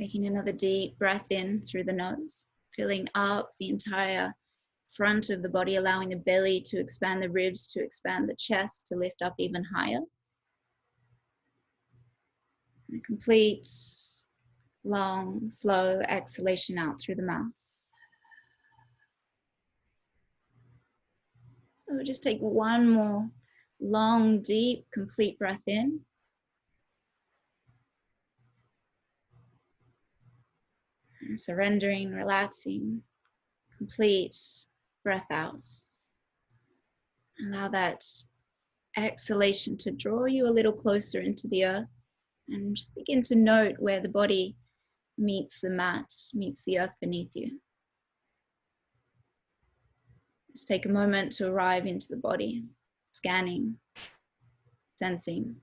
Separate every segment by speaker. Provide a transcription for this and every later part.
Speaker 1: Taking another deep breath in through the nose, filling up the entire front of the body, allowing the belly to expand, the ribs to expand, the chest to lift up even higher. And a complete, long, slow exhalation out through the mouth. So we'll just take one more long, deep, complete breath in. And surrendering, relaxing, complete breath out. Allow that exhalation to draw you a little closer into the earth, and just begin to note where the body meets the mat, meets the earth beneath you. Just take a moment to arrive into the body, scanning, sensing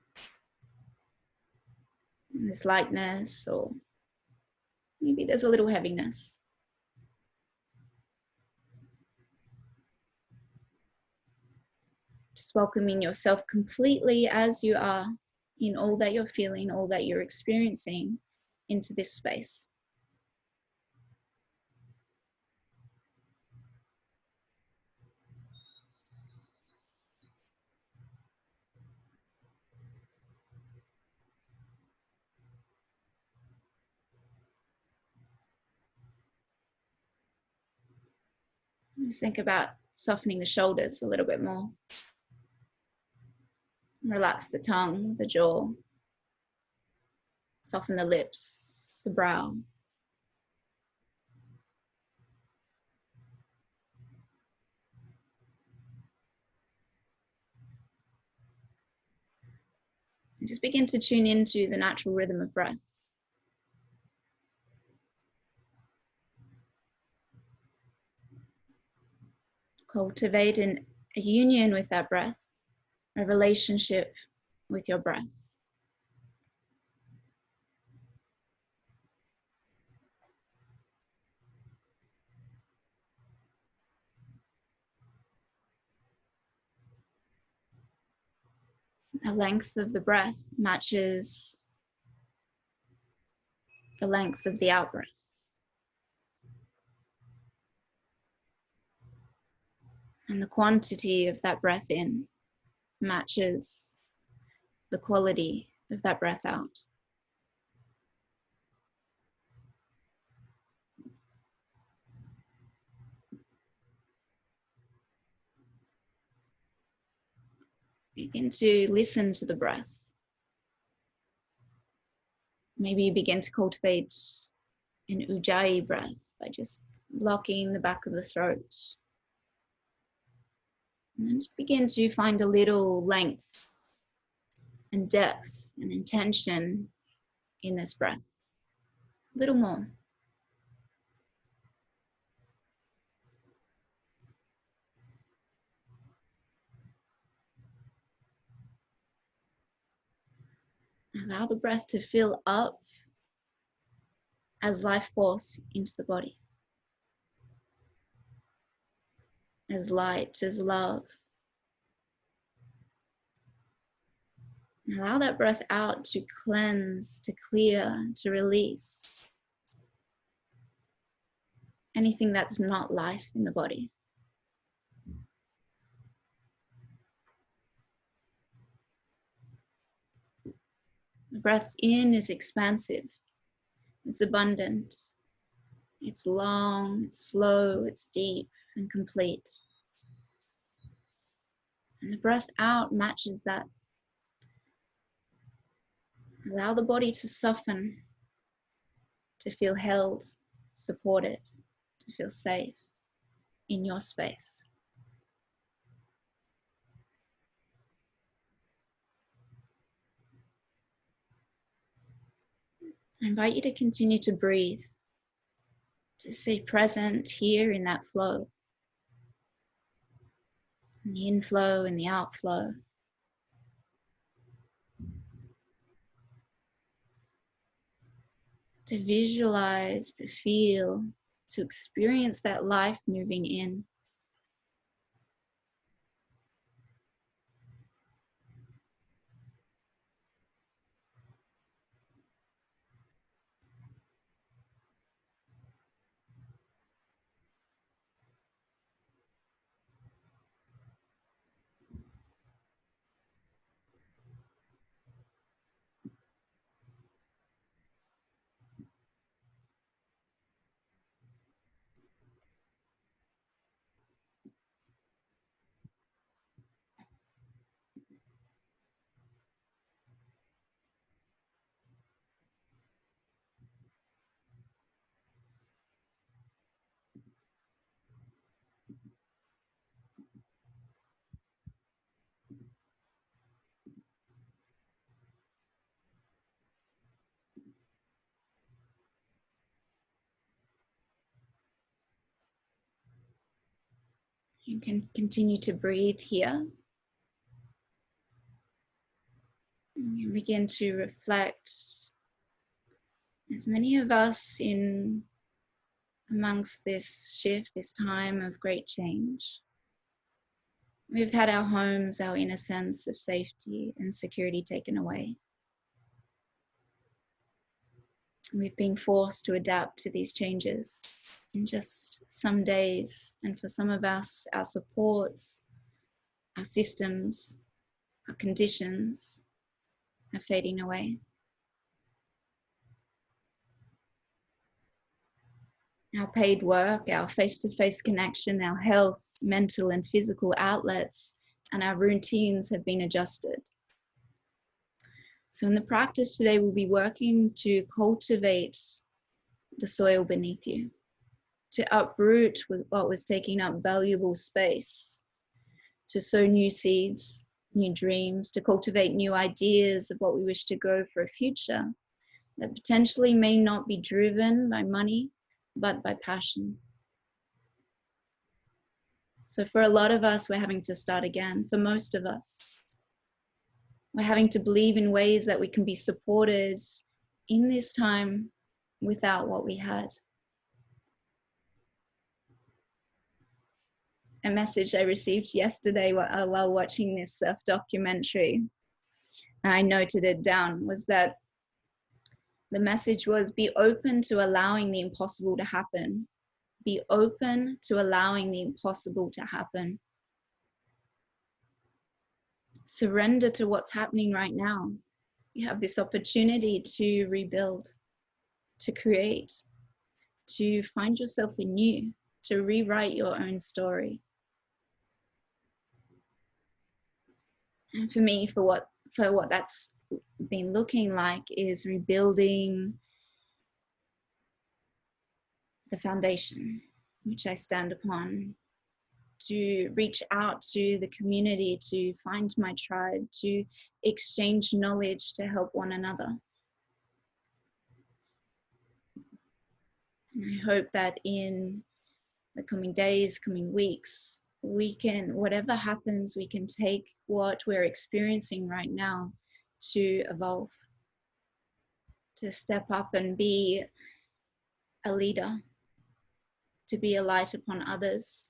Speaker 1: this lightness, or maybe there's a little heaviness. Just welcoming yourself completely as you are, in all that you're feeling, all that you're experiencing, into this space. Just think about softening the shoulders a little bit more. Relax the tongue, the jaw. Soften the lips, the brow. And just begin to tune into the natural rhythm of breath. Cultivate a union with that breath, a relationship with your breath. The length of the breath matches the length of the out breath. And the quantity of that breath in matches the quality of that breath out. Begin to listen to the breath. Maybe you begin to cultivate an ujjayi breath by just blocking the back of the throat. And then begin to find a little length and depth and intention in this breath. A little more. Allow the breath to fill up as life force into the body. As light, as love. And allow that breath out to cleanse, to clear, to release anything that's not life in the body. The breath in is expansive, it's abundant, it's long, it's slow, it's deep and complete. And the breath out matches that. Allow the body to soften, to feel held, supported, to feel safe in your space. I invite you to continue to breathe, to stay present here in that flow, in the inflow and the outflow. To visualize, to feel, to experience that life moving in. You can continue to breathe here. And you begin to reflect. As many of us in amongst this shift, this time of great change, we've had our homes, our inner sense of safety and security taken away. We've been forced to adapt to these changes in just some days. And for some of us, our supports, our systems, our conditions are fading away. Our paid work, our face-to-face connection, our health, mental and physical outlets, and our routines have been adjusted. So in the practice today, we'll be working to cultivate the soil beneath you, to uproot what was taking up valuable space, to sow new seeds, new dreams, to cultivate new ideas of what we wish to grow for a future that potentially may not be driven by money, but by passion. So for a lot of us, we're having to start again. For most of us, we're having to believe in ways that we can be supported in this time without what we had. A message I received yesterday while watching this documentary, and I noted it down, was that the message was, be open to allowing the impossible to happen. Be open to allowing the impossible to happen. Surrender to what's happening right now. You have this opportunity to rebuild, to create, to find yourself anew, to rewrite your own story. And for me, for what that's been looking like is rebuilding the foundation which I stand upon, to reach out to the community, to find my tribe, to exchange knowledge, to help one another. And I hope that in the coming days, coming weeks, we can, whatever happens, we can take what we're experiencing right now to evolve, to step up and be a leader, to be a light upon others,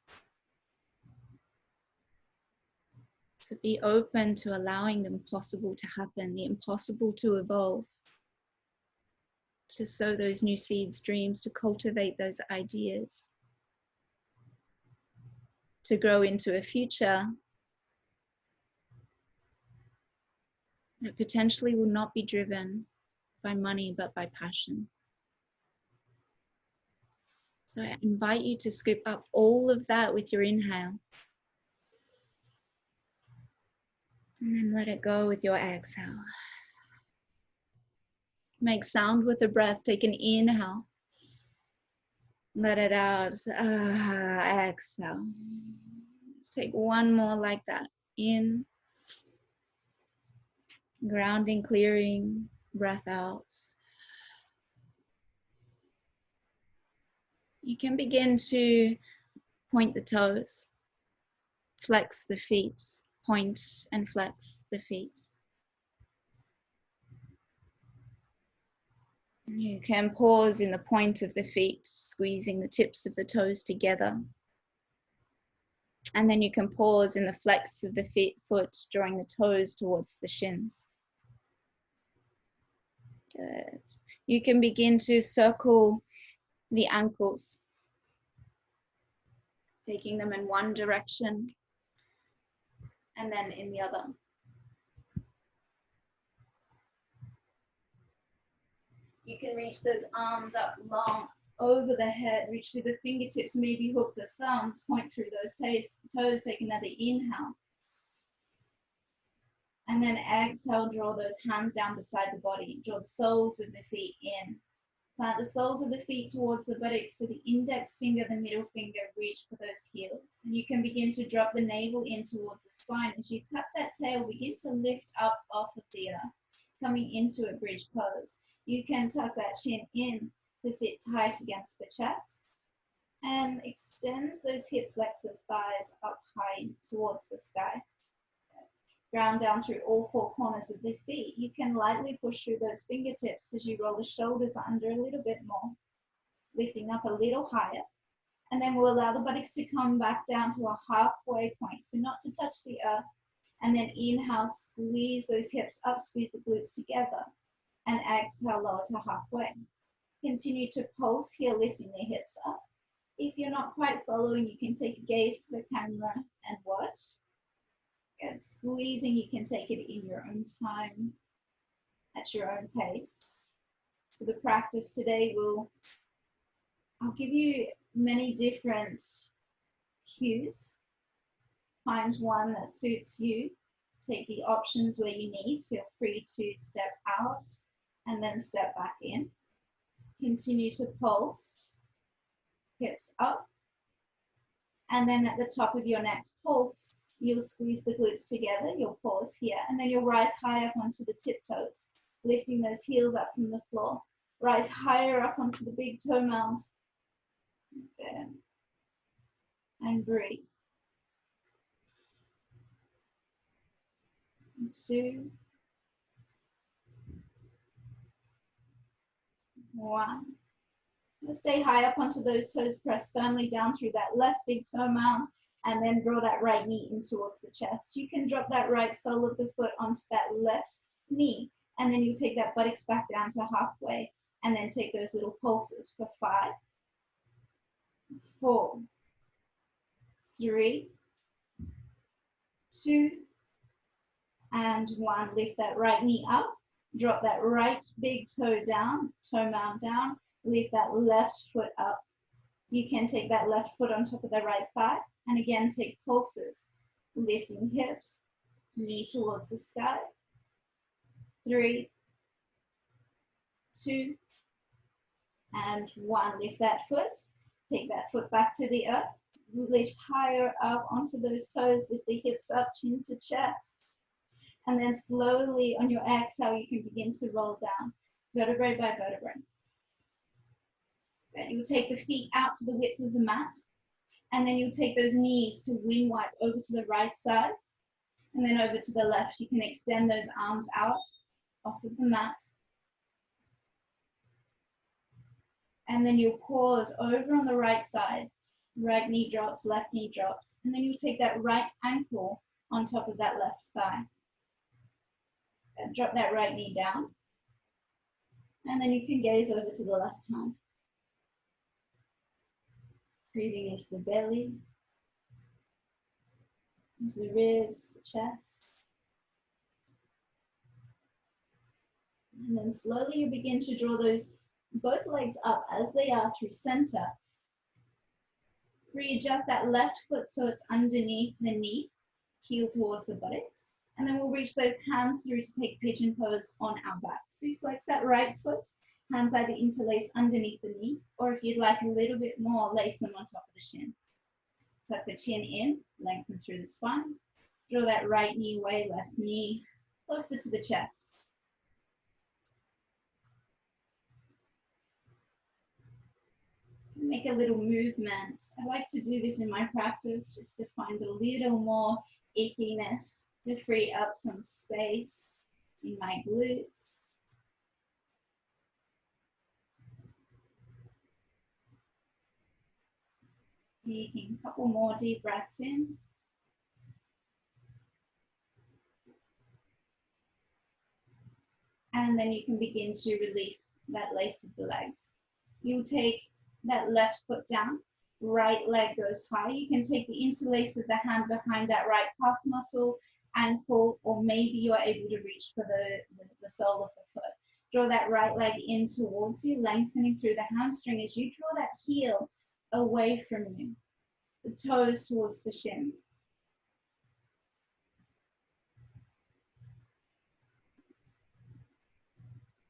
Speaker 1: to be open to allowing the impossible to happen, the impossible to evolve, to sow those new seeds, dreams, to cultivate those ideas, to grow into a future that potentially will not be driven by money, but by passion. So I invite you to scoop up all of that with your inhale. And then let it go with your exhale. Make sound with the breath. Take an inhale. Let it out. Exhale. Let's take one more like that. In. Grounding, clearing, breath out. You can begin to point the toes, flex the feet, point and flex the feet. You can pause in the point of the feet, squeezing the tips of the toes together. And then you can pause in the flex of the foot, drawing the toes towards the shins. Good. You can begin to circle the ankles, taking them in one direction and then in the other. You can reach those arms up long over the head, reach through the fingertips, maybe hook the thumbs, point through those toes, take another inhale. And then exhale, draw those hands down beside the body. Draw the soles of the feet in. Plant the soles of the feet towards the buttocks, so the index finger, the middle finger reach for those heels. And you can begin to drop the navel in towards the spine. As you tuck that tail, begin to lift up off of the earth, coming into a bridge pose. You can tuck that chin in to sit tight against the chest. And extend those hip flexors, thighs up high towards the sky. Ground down through all four corners of the feet. You can lightly push through those fingertips as you roll the shoulders under a little bit more, lifting up a little higher. And then we'll allow the buttocks to come back down to a halfway point, so not to touch the earth. And then inhale, squeeze those hips up, squeeze the glutes together. And exhale, lower to halfway. Continue to pulse here, lifting the hips up. If you're not quite following, you can take a gaze to the camera and watch. And squeezing, you can take it in your own time, at your own pace. So the practice today I'll give you many different cues. Find one that suits you. Take the options where you need. Feel free to step out and then step back in. Continue to pulse, hips up. And then at the top of your next pulse, you'll squeeze the glutes together. You'll pause here, and then you'll rise high up onto the tiptoes, lifting those heels up from the floor. Rise higher up onto the big toe mound. And breathe. 2, 1. We'll stay high up onto those toes, press firmly down through that left big toe mound, and then draw that right knee in towards the chest. You can drop that right sole of the foot onto that left knee, and then you take that buttocks back down to halfway, and then take those little pulses for 5, 4, 3, 2, and 1. Lift that right knee up, drop that right big toe down, toe mound down, lift that left foot up. You can take that left foot on top of the right thigh, and again take pulses, lifting hips, knee towards the sky. 3, 2, and 1. Lift that foot, take that foot back to the earth, lift higher up onto those toes, lift the hips up, chin to chest. And then slowly on your exhale, you can begin to roll down, vertebrae by vertebrae. Then you'll take the feet out to the width of the mat, and then you'll take those knees to wind wipe over to the right side, and then over to the left. You can extend those arms out off of the mat. And then you'll pause over on the right side. Right knee drops, left knee drops. And then you'll take that right ankle on top of that left thigh. And drop that right knee down. And then you can gaze over to the left hand. Breathing into the belly, into the ribs, the chest. And then slowly you begin to draw those both legs up as they are through center. Readjust that left foot so it's underneath the knee, heel towards the buttocks. And then we'll reach those hands through to take pigeon pose on our back. So you flex that right foot, hands either interlace underneath the knee, or if you'd like a little bit more, lace them on top of the shin. Tuck the chin in, lengthen through the spine. Draw that right knee away, left knee closer to the chest. Make a little movement. I like to do this in my practice just to find a little more ickiness, to free up some space in my glutes. Taking a couple more deep breaths in. And then you can begin to release that lace of the legs. You'll take that left foot down, right leg goes high. You can take the interlace of the hand behind that right calf muscle, ankle, or maybe you're able to reach for the sole of the foot. Draw that right leg in towards you, lengthening through the hamstring as you draw that heel away from you, the toes towards the shins.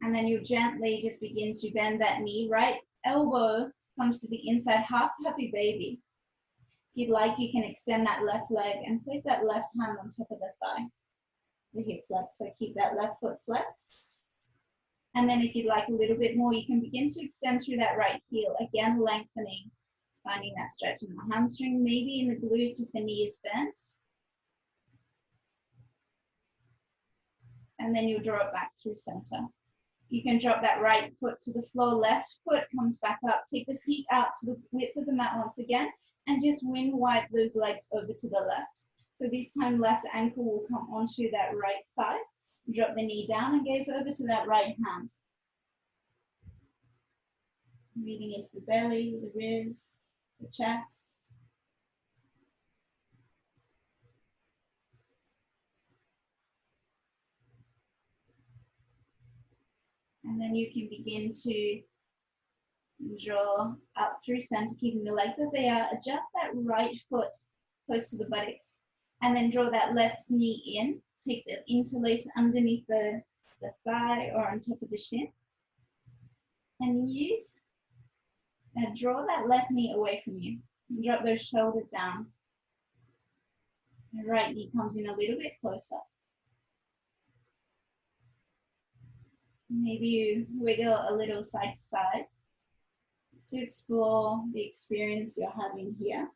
Speaker 1: And then you gently just begin to bend that knee. Right elbow comes to the inside, half happy baby. If you'd like, you can extend that left leg and place that left hand on top of the thigh. The hip flex, so keep that left foot flexed. And then if you'd like a little bit more, you can begin to extend through that right heel, again lengthening Finding that stretch in the hamstring, maybe in the glute if the knee is bent. And then you'll draw it back through center. You can drop that right foot to the floor, left foot comes back up. Take the feet out to the width of the mat once again, and just wind wipe those legs over to the left. So this time left ankle will come onto that right thigh. Drop the knee down and gaze over to that right hand. Breathing into the belly, the ribs, the chest. And then you can begin to draw up through center, keeping the legs as they are. Adjust that right foot close to the buttocks. And then draw that left knee in. Take the interlace underneath the thigh or on top of the shin. And draw that left knee away from you. And drop those shoulders down. The right knee comes in a little bit closer. Maybe you wiggle a little side to side just to explore the experience you're having here.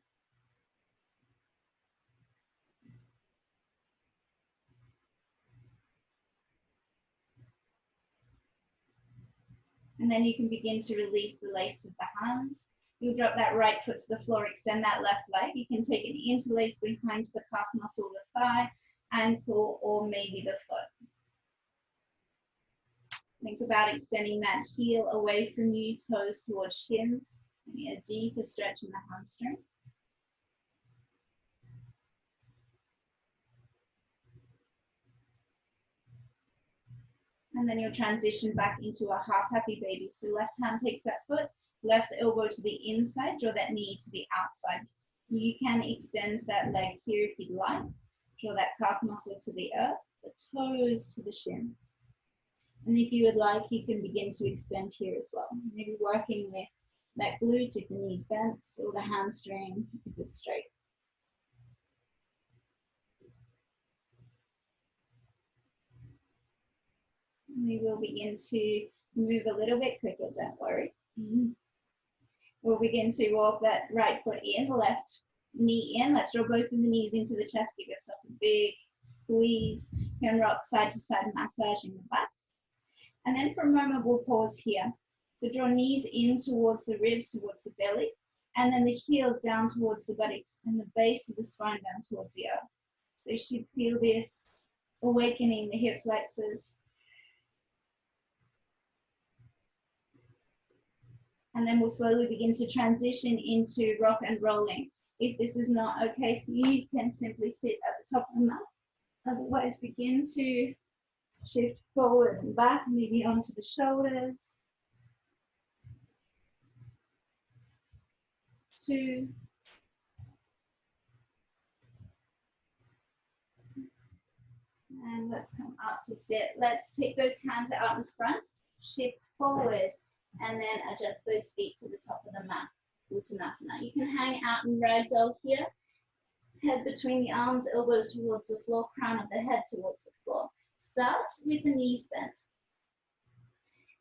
Speaker 1: And then you can begin to release the lace of the hands. You'll drop that right foot to the floor, extend that left leg. You can take an interlace behind the calf muscle, the thigh, ankle, or maybe the foot. Think about extending that heel away from you, toes towards shins. Maybe a deeper stretch in the hamstring. And then you'll transition back into a half happy baby. So left hand takes that foot, left elbow to the inside, draw that knee to the outside. You can extend that leg here if you'd like. Draw that calf muscle to the earth, the toes to the shin. And if you would like, you can begin to extend here as well. Maybe working with that glute if the knee's bent, or the hamstring if it's straight. We will begin to move a little bit quicker, don't worry. We'll begin to walk that right foot in, left knee in. Let's draw both of the knees into the chest. Give yourself a big squeeze. You can rock side to side, massaging the back. And then for a moment, we'll pause here. So draw knees in towards the ribs, towards the belly, and then the heels down towards the buttocks and the base of the spine down towards the earth. So you should feel this awakening the hip flexors. And then we'll slowly begin to transition into rock and rolling. If this is not okay for you, you can simply sit at the top of the mat. Otherwise, begin to shift forward and back, maybe onto the shoulders. 2. And let's come up to sit. Let's take those hands out in front, shift forward, and then adjust those feet to the top of the mat. Uttanasana. You can hang out in ragdoll here. Head between the arms, elbows towards the floor, crown of the head towards the floor. Start with the knees bent.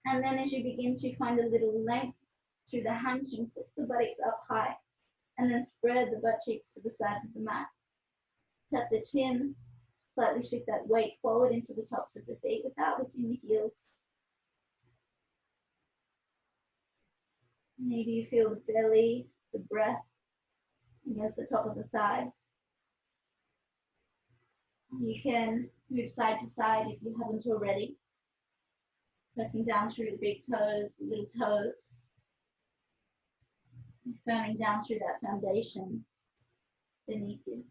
Speaker 1: And then as you begin to find a little length through the hamstrings, lift the buttocks up high. And then spread the butt cheeks to the sides of the mat. Tap the chin. Slightly shift that weight forward into the tops of the feet without lifting the heels. Maybe you feel the belly, the breath against the top of the thighs. You can move side to side if you haven't already. Pressing down through the big toes, the little toes. And firming down through that foundation beneath you.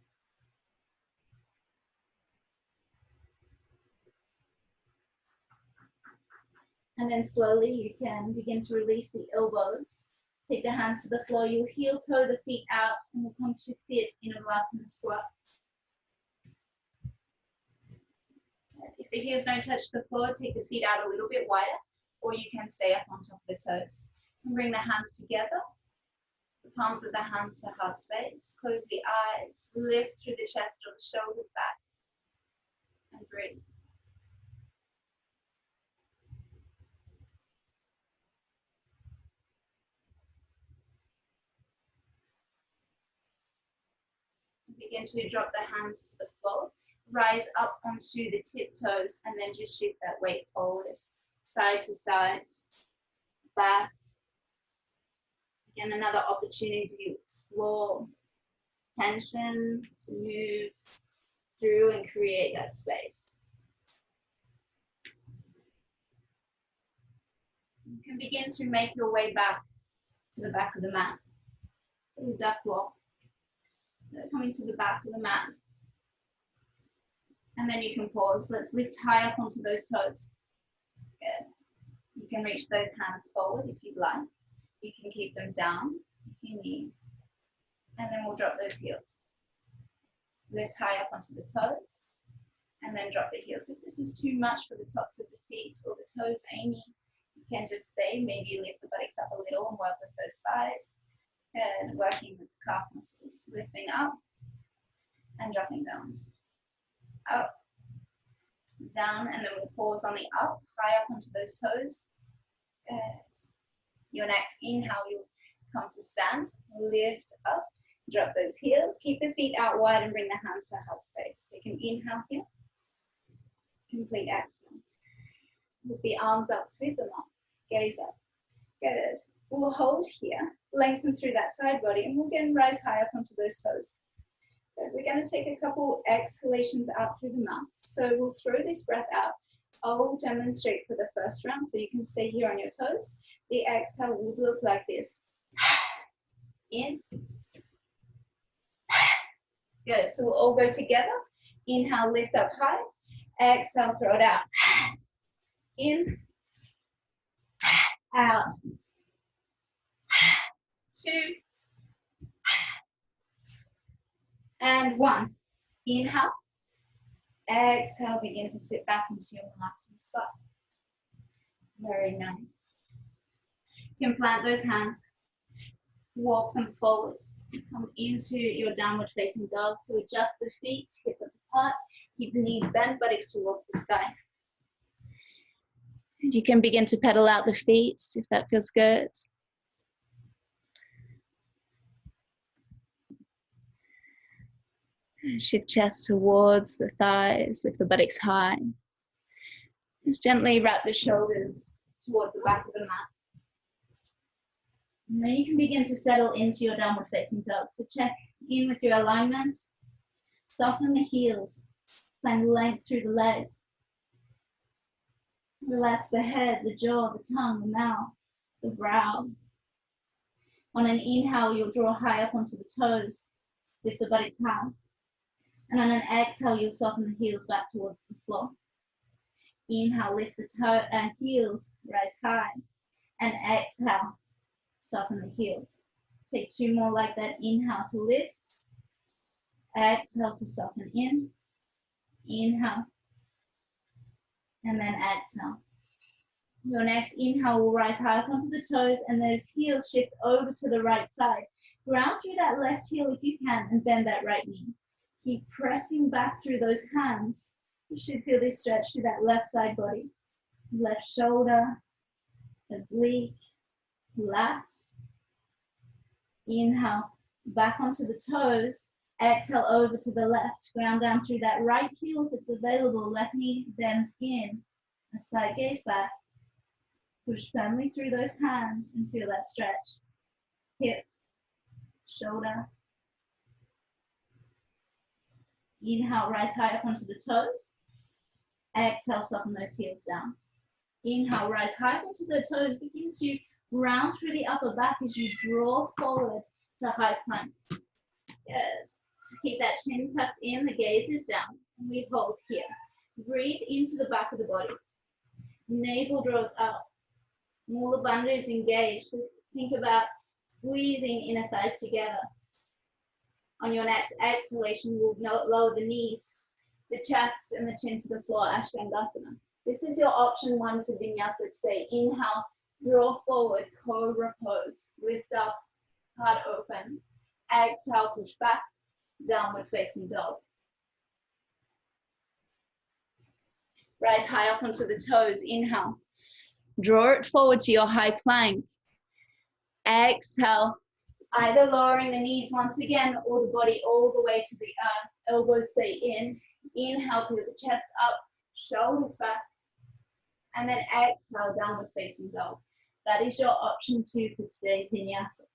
Speaker 1: And then slowly you can begin to release the elbows. Take the hands to the floor. You'll heel toe the feet out and we'll come to sit in a Vinyasa squat. If the heels don't touch the floor, take the feet out a little bit wider, or you can stay up on top of the toes. And bring the hands together. The palms of the hands to heart space. Close the eyes. Lift through the chest or the shoulders back. And breathe. Begin to drop the hands to the floor. Rise up onto the tiptoes and then just shift that weight forward, side to side, back. Again, another opportunity to explore tension, to move through and create that space. You can begin to make your way back to the back of the mat. Little duck walk. So coming to the back of the mat. And then you can pause. Let's lift high up onto those toes. Good. You can reach those hands forward if you'd like. You can keep them down if you need. And then we'll drop those heels. Lift high up onto the toes. And then drop the heels. If this is too much for the tops of the feet or the toes, Amy, you can just stay. Maybe lift the buttocks up a little and work with those thighs. And working with the calf muscles. Lifting up and dropping down. Up, down, and then we'll pause on the up, high up onto those toes. Good. Your next inhale, you'll come to stand, lift up, drop those heels, keep the feet out wide and bring the hands to heart space. Take an inhale here, complete exhale. Lift the arms up, sweep them up, gaze up. Good. We'll hold here, lengthen through that side body, and we'll again rise high up onto those toes. We're going to take a couple exhalations out through the mouth. So we'll throw this breath out. I'll demonstrate for the first round, so you can stay here on your toes. The exhale will look like this. In. Good. So we'll all go together. Inhale, lift up high. Exhale, throw it out. In. Out. 2. And 1. Inhale. Exhale, begin to sit back into your Vinyasa spot. Very nice. You can plant those hands. Walk them forward. Come into your downward facing dog. So adjust the feet, hip width apart. Keep the knees bent, buttocks towards the sky. And you can begin to pedal out the feet if that feels good. Shift chest towards the thighs, lift the buttocks high. Just gently wrap the shoulders towards the back of the mat. And then you can begin to settle into your downward facing dog. So check in with your alignment. Soften the heels. Find length through the legs. Relax the head, the jaw, the tongue, the mouth, the brow. On an inhale, you'll draw high up onto the toes. Lift the buttocks high. And on an exhale, you'll soften the heels back towards the floor. Inhale, lift the heels, rise high. And exhale, soften the heels. Take 2 more like that. Inhale to lift. Exhale to soften in. Inhale. And then exhale. Your next inhale will rise high up onto the toes and those heels shift over to the right side. Ground through that left heel if you can and bend that right knee. Keep pressing back through those hands. You should feel this stretch through that left side body. Left shoulder, oblique, lat. Inhale, back onto the toes. Exhale over to the left. Ground down through that right heel if it's available. Left knee bends in. A slight gaze back. Push firmly through those hands and feel that stretch. Hip, shoulder. Inhale, rise high up onto the toes. Exhale, soften those heels down. Inhale, rise high up onto the toes. Begin to round through the upper back as you draw forward to high plank. Good. So keep that chin tucked in, the gaze is down. And we hold here. Breathe into the back of the body. Navel draws up. Mula bandha is engaged. So think about squeezing inner thighs together. On your next exhalation, we'll lower the knees, the chest, and the chin to the floor, Ashtangasana. This is your option 1 for Vinyasa today. Inhale, draw forward, cobra pose. Lift up, heart open. Exhale, push back, downward facing dog. Rise high up onto the toes. Inhale, draw it forward to your high plank. Exhale, Either lowering the knees once again or the body all the way to the earth. Elbows stay in. Inhale through the chest up, shoulders back. And then exhale, downward facing dog. That is your option 2 for today's vinyasa.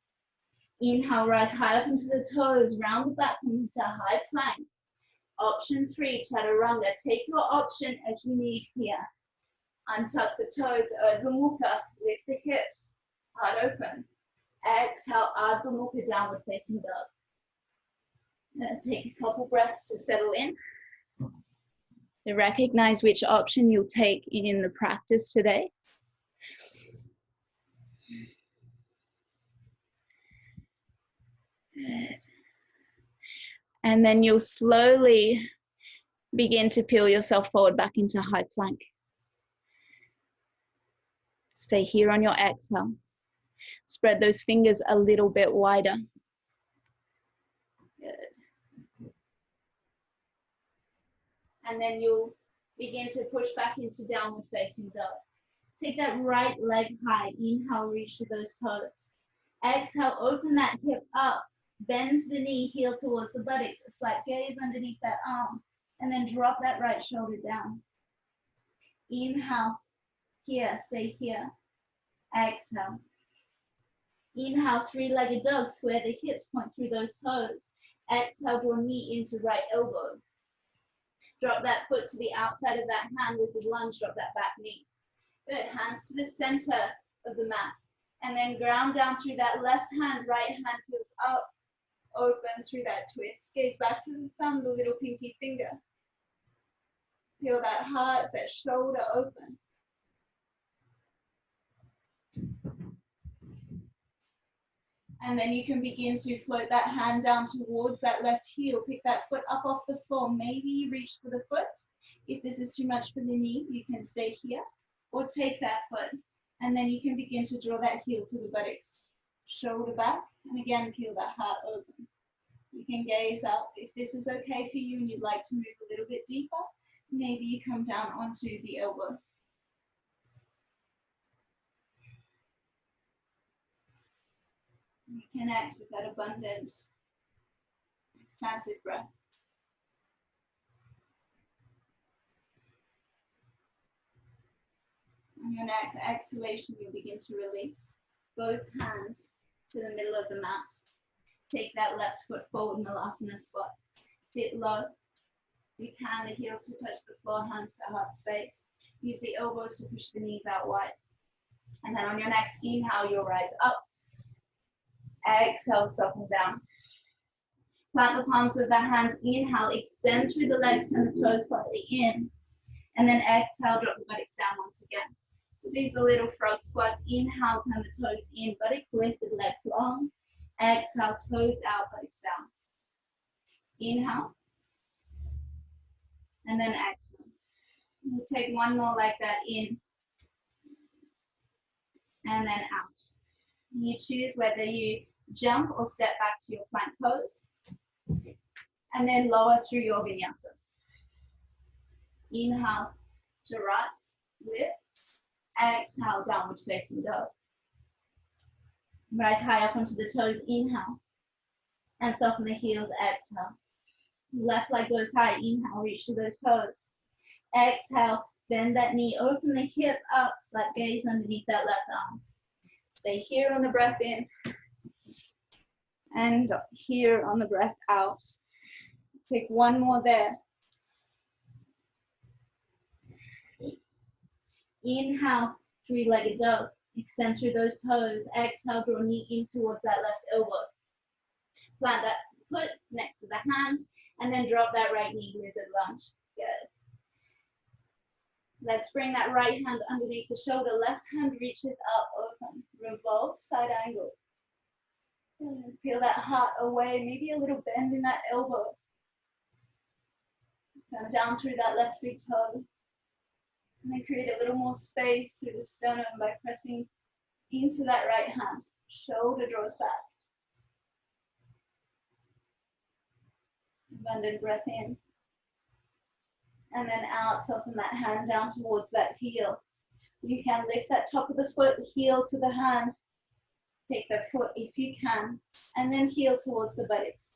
Speaker 1: Inhale, rise high up into the toes, round the back into high plank. Option 3, chaturanga. Take your option as you need here. Untuck the toes, Urdhva Mukha, lift the hips, heart open. Exhale, Ardha Mukha, downward facing dog. Take a couple breaths to settle in. To recognize which option you'll take in the practice today. Good. And then you'll slowly begin to peel yourself forward back into high plank. Stay here on your exhale. Spread those fingers a little bit wider. Good. And then you'll begin to push back into downward facing dog. Take that right leg high. Inhale, reach to those toes. Exhale, open that hip up. Bend the knee, heel towards the buttocks. A slight gaze underneath that arm. And then drop that right shoulder down. Inhale, here, stay here. Exhale. Inhale, three-legged dog. Square the hips, point through those toes. Exhale, draw knee into right elbow. Drop that foot to the outside of that hand with the lunge, drop that back knee. Good, hands to the center of the mat. And then ground down through that left hand, right hand feels up, open through that twist. Gaze back to the thumb, the little pinky finger. Feel that heart, that shoulder open. And then you can begin to float that hand down towards that left heel. Pick that foot up off the floor. Maybe you reach for the foot. If this is too much for the knee, you can stay here or take that foot. And then you can begin to draw that heel to the buttocks. Shoulder back, and again, peel that heart open. You can gaze up. If this is okay for you and you'd like to move a little bit deeper, maybe you come down onto the elbow. You connect with that abundant, expansive breath. On your next exhalation, you'll begin to release both hands to the middle of the mat. Take that left foot forward, Malasana squat. Sit low. You can, the heels to touch the floor, hands to heart space. Use the elbows to push the knees out wide. And then on your next inhale, you'll rise up. Exhale, soften down. Plant the palms of the hands. Inhale, extend through the legs, turn the toes slightly in. And then exhale, drop the buttocks down once again. So these are little frog squats. Inhale, turn the toes in, buttocks lifted, legs long. Exhale, toes out, buttocks down. Inhale. And then exhale. We'll take one more like that in. And then out. You choose whether you jump or step back to your plank pose. And then lower through your vinyasa. Inhale to rise, lift. Exhale, downward facing dog. Rise high up onto the toes, inhale. And soften the heels, exhale. Left leg goes high, inhale, reach to those toes. Exhale, bend that knee, open the hip up, slight gaze underneath that left arm. Stay here on the breath in. And here on the breath out. Take one more there. Inhale, three-legged dog. Extend through those toes. Exhale, draw knee in towards that left elbow. Plant that foot next to the hand, and then drop that right knee, lizard lunge. Good. Let's bring that right hand underneath the shoulder. Left hand reaches up, open. Revolve, side angle. Good. Feel that heart away, maybe a little bend in that elbow. Come down through that left big toe. And then create a little more space through the sternum by pressing into that right hand. Shoulder draws back. Abundant breath in. And then out, soften that hand down towards that heel. You can lift that top of the foot, heel to the hand. Take the foot if you can, and then heel towards the buttocks.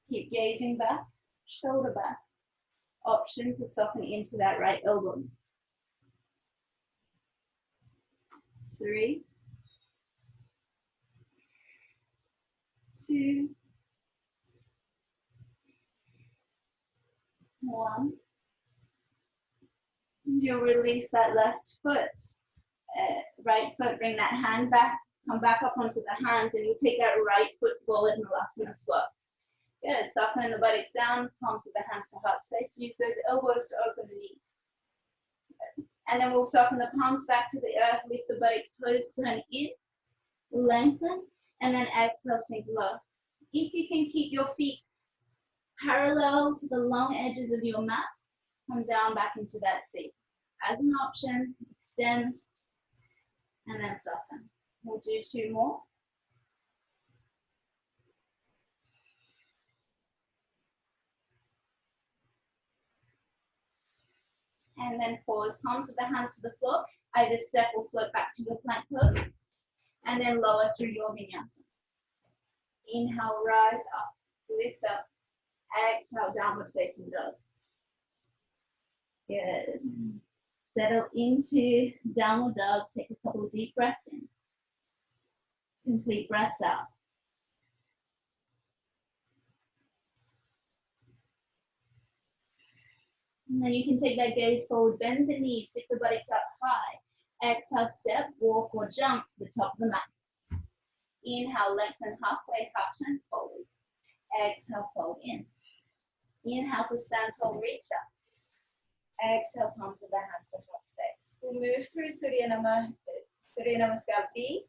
Speaker 1: Keep gazing back, shoulder back. Option to soften into that right elbow. 3, 2, 1. You'll release that left foot. Right foot, bring that hand back, come back up onto the hands, and you take that right foot forward in Vinyasa squat. Good, soften the buttocks down, palms of the hands to heart space. Use those elbows to open the knees. Good. And then we'll soften the palms back to the earth, lift the buttocks, toes turn in, lengthen, and then exhale, sink low. If you can keep your feet parallel to the long edges of your mat, come down back into that seat. As an option, extend, and then soften. We'll do 2 more. And then pause, palms of the hands to the floor. Either step or float back to your plank pose. And then lower through your vinyasa. Inhale, rise up, lift up. Exhale, downward facing dog. Good. Settle into downward dog. Take a couple of deep breaths in. Complete breaths out. And then you can take that gaze forward, bend the knees, stick the buttocks up high. Exhale, step, walk, or jump to the top of the mat. Inhale, lengthen halfway, heart turns forward. Exhale, fold in. Inhale for stand tall, reach up. Exhale, palms of the hands to heart space. We'll move through Surya Namaskar B.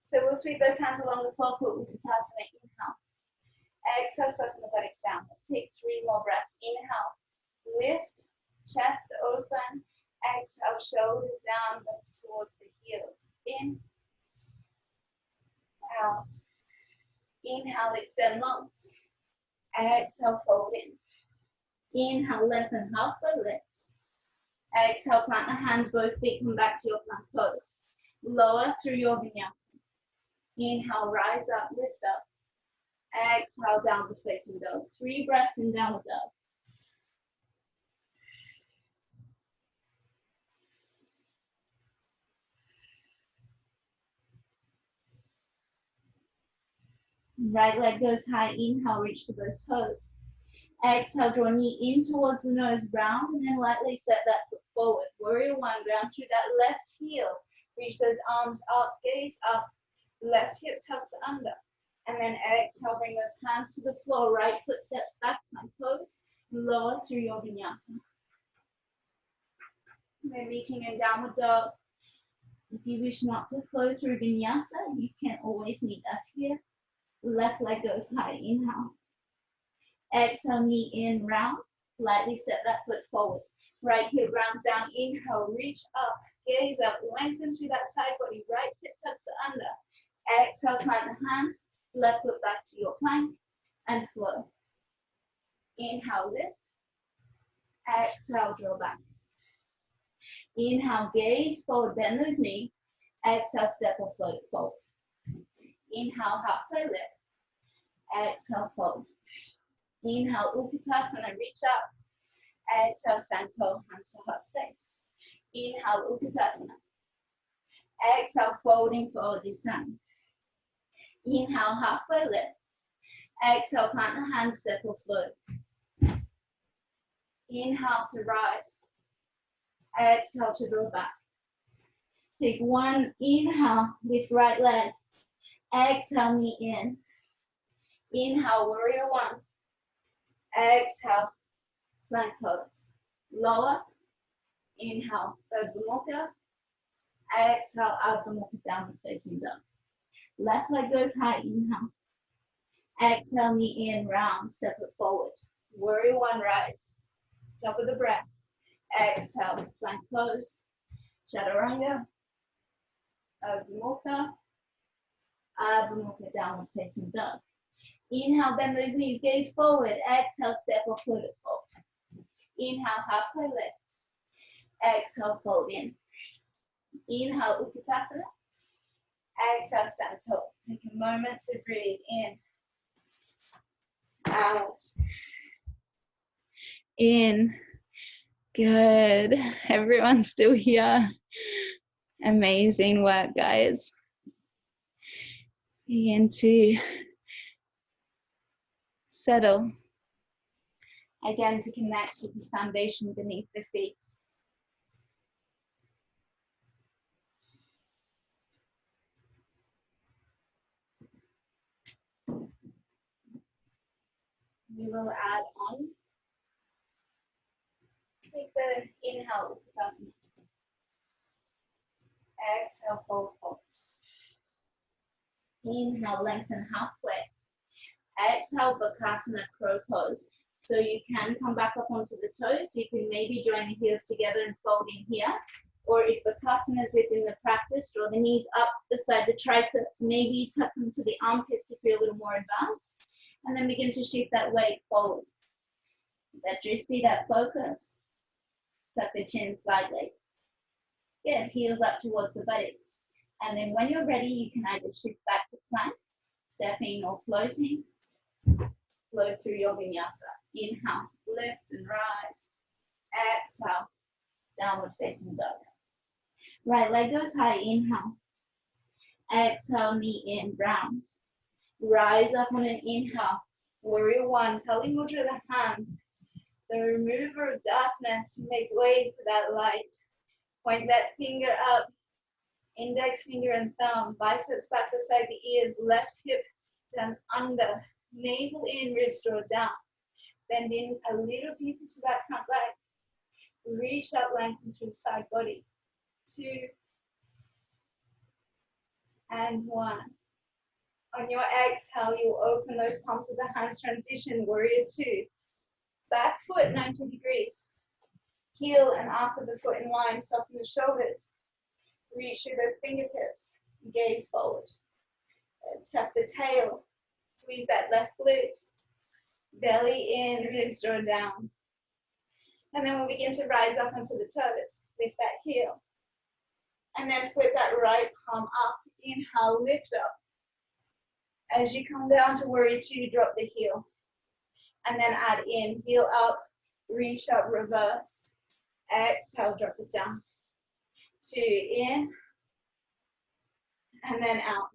Speaker 1: So we'll sweep those hands along the floor, foot Utkatasana. Inhale. Exhale, soften the buttocks down. Let's take 3 more breaths. Inhale, lift, chest open. Exhale, shoulders down, buttocks towards the heels. In, out. Inhale, extend long. Exhale, fold in. Inhale, lengthen halfway lift. Exhale, plant the hands, both feet come back to your plank pose. Lower through your vinyasa. Inhale, rise up, lift up. Exhale, downward facing dog. 3 breaths in downward dog. Right leg goes high. Inhale, reach for those toes. Exhale, draw knee in towards the nose, round, and then lightly set that foot forward. Warrior 1, ground through that left heel. Reach those arms up, gaze up. Left hip tucks under. And then exhale, bring those hands to the floor. Right foot steps back, plank pose. Lower through your vinyasa. We're meeting in downward dog. If you wish not to flow through vinyasa, you can always meet us here. Left leg goes high. Inhale. Exhale, knee in, round. Lightly step that foot forward. Right hip rounds down. Inhale, reach up. Gaze up. Lengthen through that side body. Right hip tucks under. Exhale, plant the hands. Left foot back to your plank and flow. Inhale, lift. Exhale, draw back. Inhale, gaze forward, bend those knees. Exhale, step or float forward. Inhale, halfway lift. Exhale, fold. Inhale, Utkatasana, reach up. Exhale, stand tall, hands to heart space. Inhale, Utkatasana. Exhale, folding forward this time. Inhale, halfway lift. Exhale, plant the hands, step or float. Inhale to rise. Exhale to draw back. Take 1 inhale with right leg. Exhale, knee in. Inhale, warrior 1. Exhale, plank pose. Lower. Inhale, Urdhva Mukha. Exhale, Ardha Mukha, downward facing dog. Left leg goes high. Inhale. Exhale, knee in, round, step it forward. Warrior 1, rise. Top of the breath. Exhale, plank pose. Chaturanga. Urdhva Mukha. Ardha Mukha, downward facing dog. Inhale, bend those knees, gaze forward. Exhale, step or float it forward. Inhale, halfway lift. Exhale, fold in. Inhale, Utkatasana. Exhale, stand tall. Take a moment to breathe in, out, in. Good. Everyone's still here. Amazing work, guys. Begin to settle. Again, to connect with the foundation beneath the feet. We will add on. Take the inhale, Vinyasa. Exhale, fold, fold. Inhale, lengthen halfway. Exhale, Bakasana, crow pose. So you can come back up onto the toes. You can maybe join the heels together and fold in here. Or if Bakasana is within the practice, draw the knees up beside the triceps. Maybe you tuck them to the armpits if you're a little more advanced. And then begin to shift that weight forward. That drishti, that focus. Tuck the chin slightly. Good, heels up towards the buttocks. And then when you're ready, you can either shift back to plank, stepping or floating. Flow through your vinyasa. Inhale, lift and rise. Exhale, downward facing dog. Right leg goes high, inhale. Exhale, knee in, round. Rise up on an inhale. Warrior one, Kali Mudra, the hands. The remover of darkness, make way for that light. Point that finger up, index finger and thumb, biceps back beside the ears, left hip turns under, navel in, ribs draw down. Bend in a little deeper to that front leg. Reach up, lengthen through the side body. 2 and 1. On your exhale, you'll open those palms of the hands, transition, warrior 2. Back foot 90 degrees. Heel and arc of the foot in line, soften the shoulders. Reach through those fingertips, gaze forward. Tuck the tail, squeeze that left glute. Belly in, ribs draw down. And then we'll begin to rise up onto the toes. Lift that heel. And then flip that right palm up. Inhale, lift up. As you come down to warrior 2, drop the heel. And then add in, heel up, reach up, reverse. Exhale, drop it down. 2 in. And then out.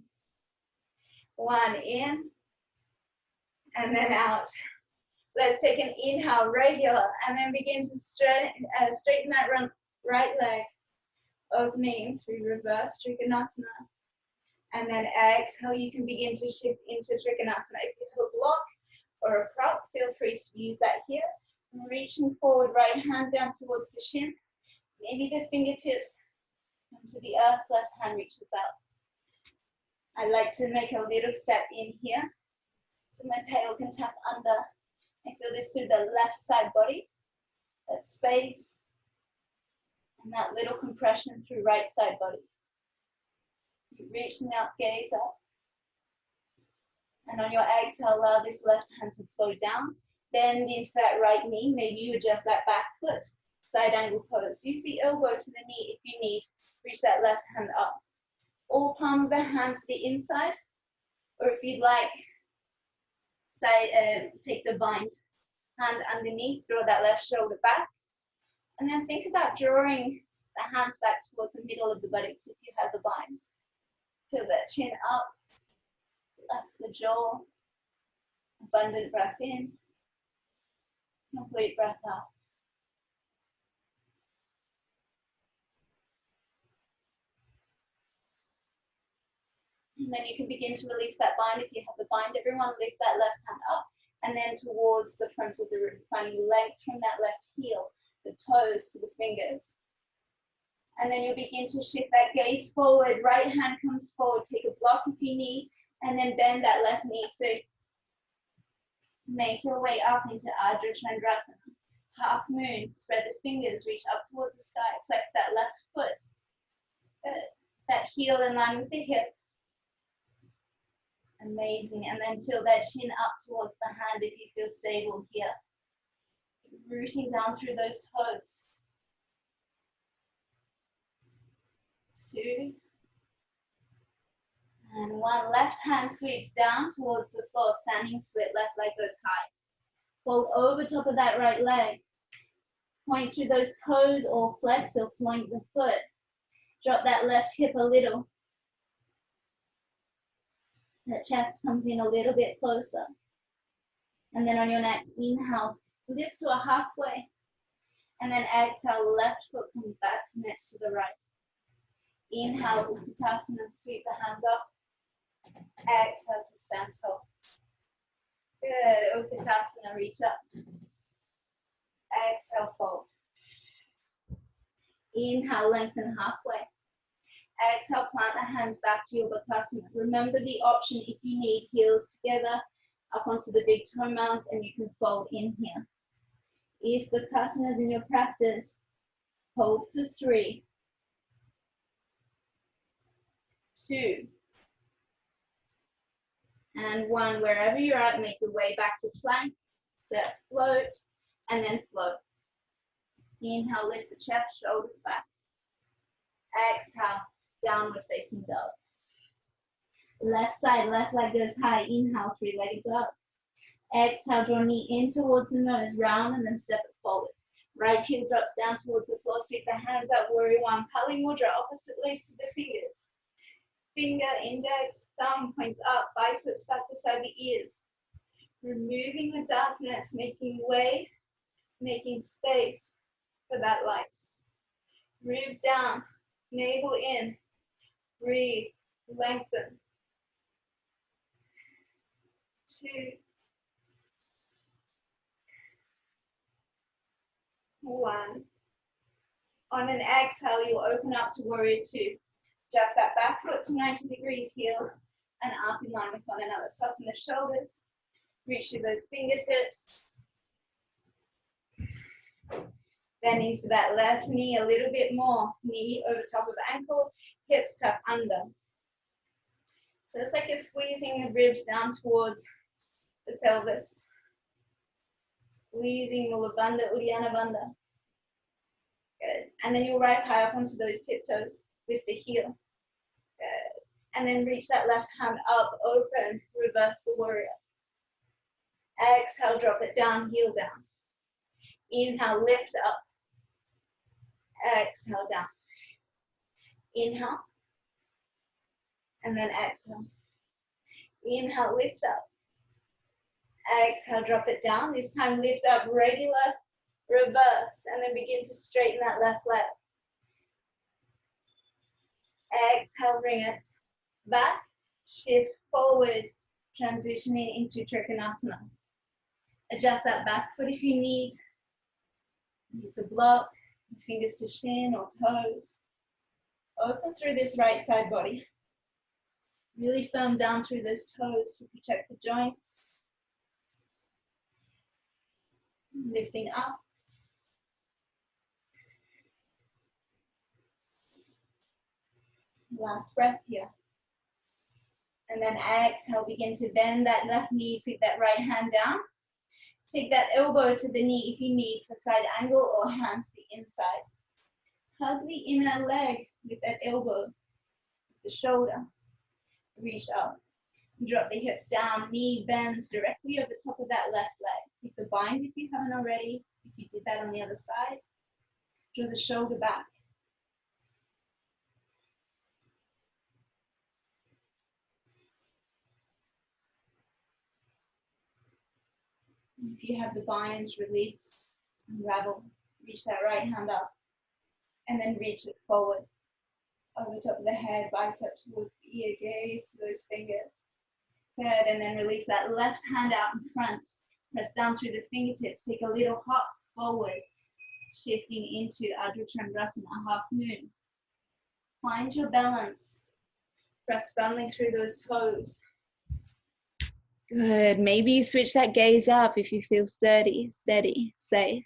Speaker 1: 1 in. And then out. Let's take an inhale, regular, and then begin to straighten that right leg, opening through reverse Trikonasana. And then exhale, you can begin to shift into Trikonasana. If you have a block or a prop, feel free to use that here. And reaching forward, right hand down towards the shin. Maybe the fingertips come to the earth, left hand reaches out. I like to make a little step in here, so my tail can tap under. I feel this through the left side body, that space, and that little compression through right side body. Reaching out, gaze up. And on your exhale, allow this left hand to flow down. Bend into that right knee. Maybe you adjust that back foot. Side angle pose. Use the elbow to the knee if you need. Reach that left hand up. Or palm of the hand to the inside. Or if you'd like, take the bind hand underneath, draw that left shoulder back. And then think about drawing the hands back towards the middle of the buttocks if you have the bind. Till that chin up, relax the jaw, abundant breath in, complete breath out. And then you can begin to release that bind. If you have the bind, everyone lift that left hand up and then towards the front of the room, finding length from that left heel, the toes to the fingers. And then you'll begin to shift that gaze forward. Right hand comes forward. Take a block if you need, and then bend that left knee. So make your way up into Ardha Chandrasana. Half moon. Spread the fingers. Reach up towards the sky. Flex that left foot. Good. That heel in line with the hip. Amazing. And then tilt that chin up towards the hand if you feel stable here. Rooting down through those toes. 2 And one left hand sweeps down towards the floor, standing split, left leg goes high. Fold over top of that right leg. Point through those toes or flex or flank the foot. Drop that left hip a little. That chest comes in a little bit closer. And then on your next inhale, lift to a halfway. And then exhale, left foot comes back next to the right. Inhale, Utkatasana, sweep the hands up. Exhale to stand tall. Good, Utkatasana, reach up. Exhale, fold. Inhale, lengthen halfway. Exhale, plant the hands back to your Bakasana. Remember the option if you need, heels together up onto the big toe mounts, and you can fold in here. If Bakasana is in your practice, hold for 3, 2, and 1. Wherever you're at, make your way back to plank, step, float, and then float. Inhale, lift the chest, shoulders back. Exhale, downward facing dog. Left side, left leg goes high. Inhale, 3-legged dog. Exhale, draw knee in towards the nose, round, and then step it forward. Right heel drops down towards the floor, sweep the hands up, warrior 1. Kali Mudra, opposite legs to the fingers. Finger, index, thumb points up, biceps back beside the ears. Removing the darkness, making way, making space for that light. Ribs down, navel in, breathe, lengthen. 2, 1. On an exhale, you'll open up to warrior 2. Just that back foot to 90 degrees, heel and up in line with one another. Soften the shoulders, reach through those fingertips. Then into that left knee a little bit more. Knee over top of ankle, hips tuck under. So it's like you're squeezing the ribs down towards the pelvis. Squeezing Mula Bandha, Uddiyana Bandha. Good. And then you'll rise high up onto those tiptoes with the heel. Good. And then reach that left hand up, open, reverse the warrior. Exhale, drop it down, heel down. Inhale, lift up. Exhale, down. Inhale. And then exhale. Inhale, lift up. Exhale, drop it down. This time lift up, regular, reverse, and then begin to straighten that left leg. Exhale, bring it back, shift forward, transitioning into Trikonasana. Adjust that back foot if you need. Use a block, fingers to shin or toes. Open through this right side body. Really firm down through those toes to protect the joints. Lifting up. Last breath here. And then exhale, begin to bend that left knee, sweep that right hand down. Take that elbow to the knee if you need for side angle or hand to the inside. Hug the inner leg with that elbow, the shoulder. Reach up. Drop the hips down, knee bends directly over top of that left leg. Keep the bind if you haven't already. If you did that on the other side, draw the shoulder back. If you have the bind, release, unravel. Reach that right hand up and then reach it forward. Over top of the head, bicep towards the ear, gaze to those fingers. Good, and then release that left hand out in front. Press down through the fingertips. Take a little hop forward, shifting into Ardha Chandrasana, half moon. Find your balance. Press firmly through those toes. Good. Maybe you switch that gaze up if you feel sturdy, steady, safe.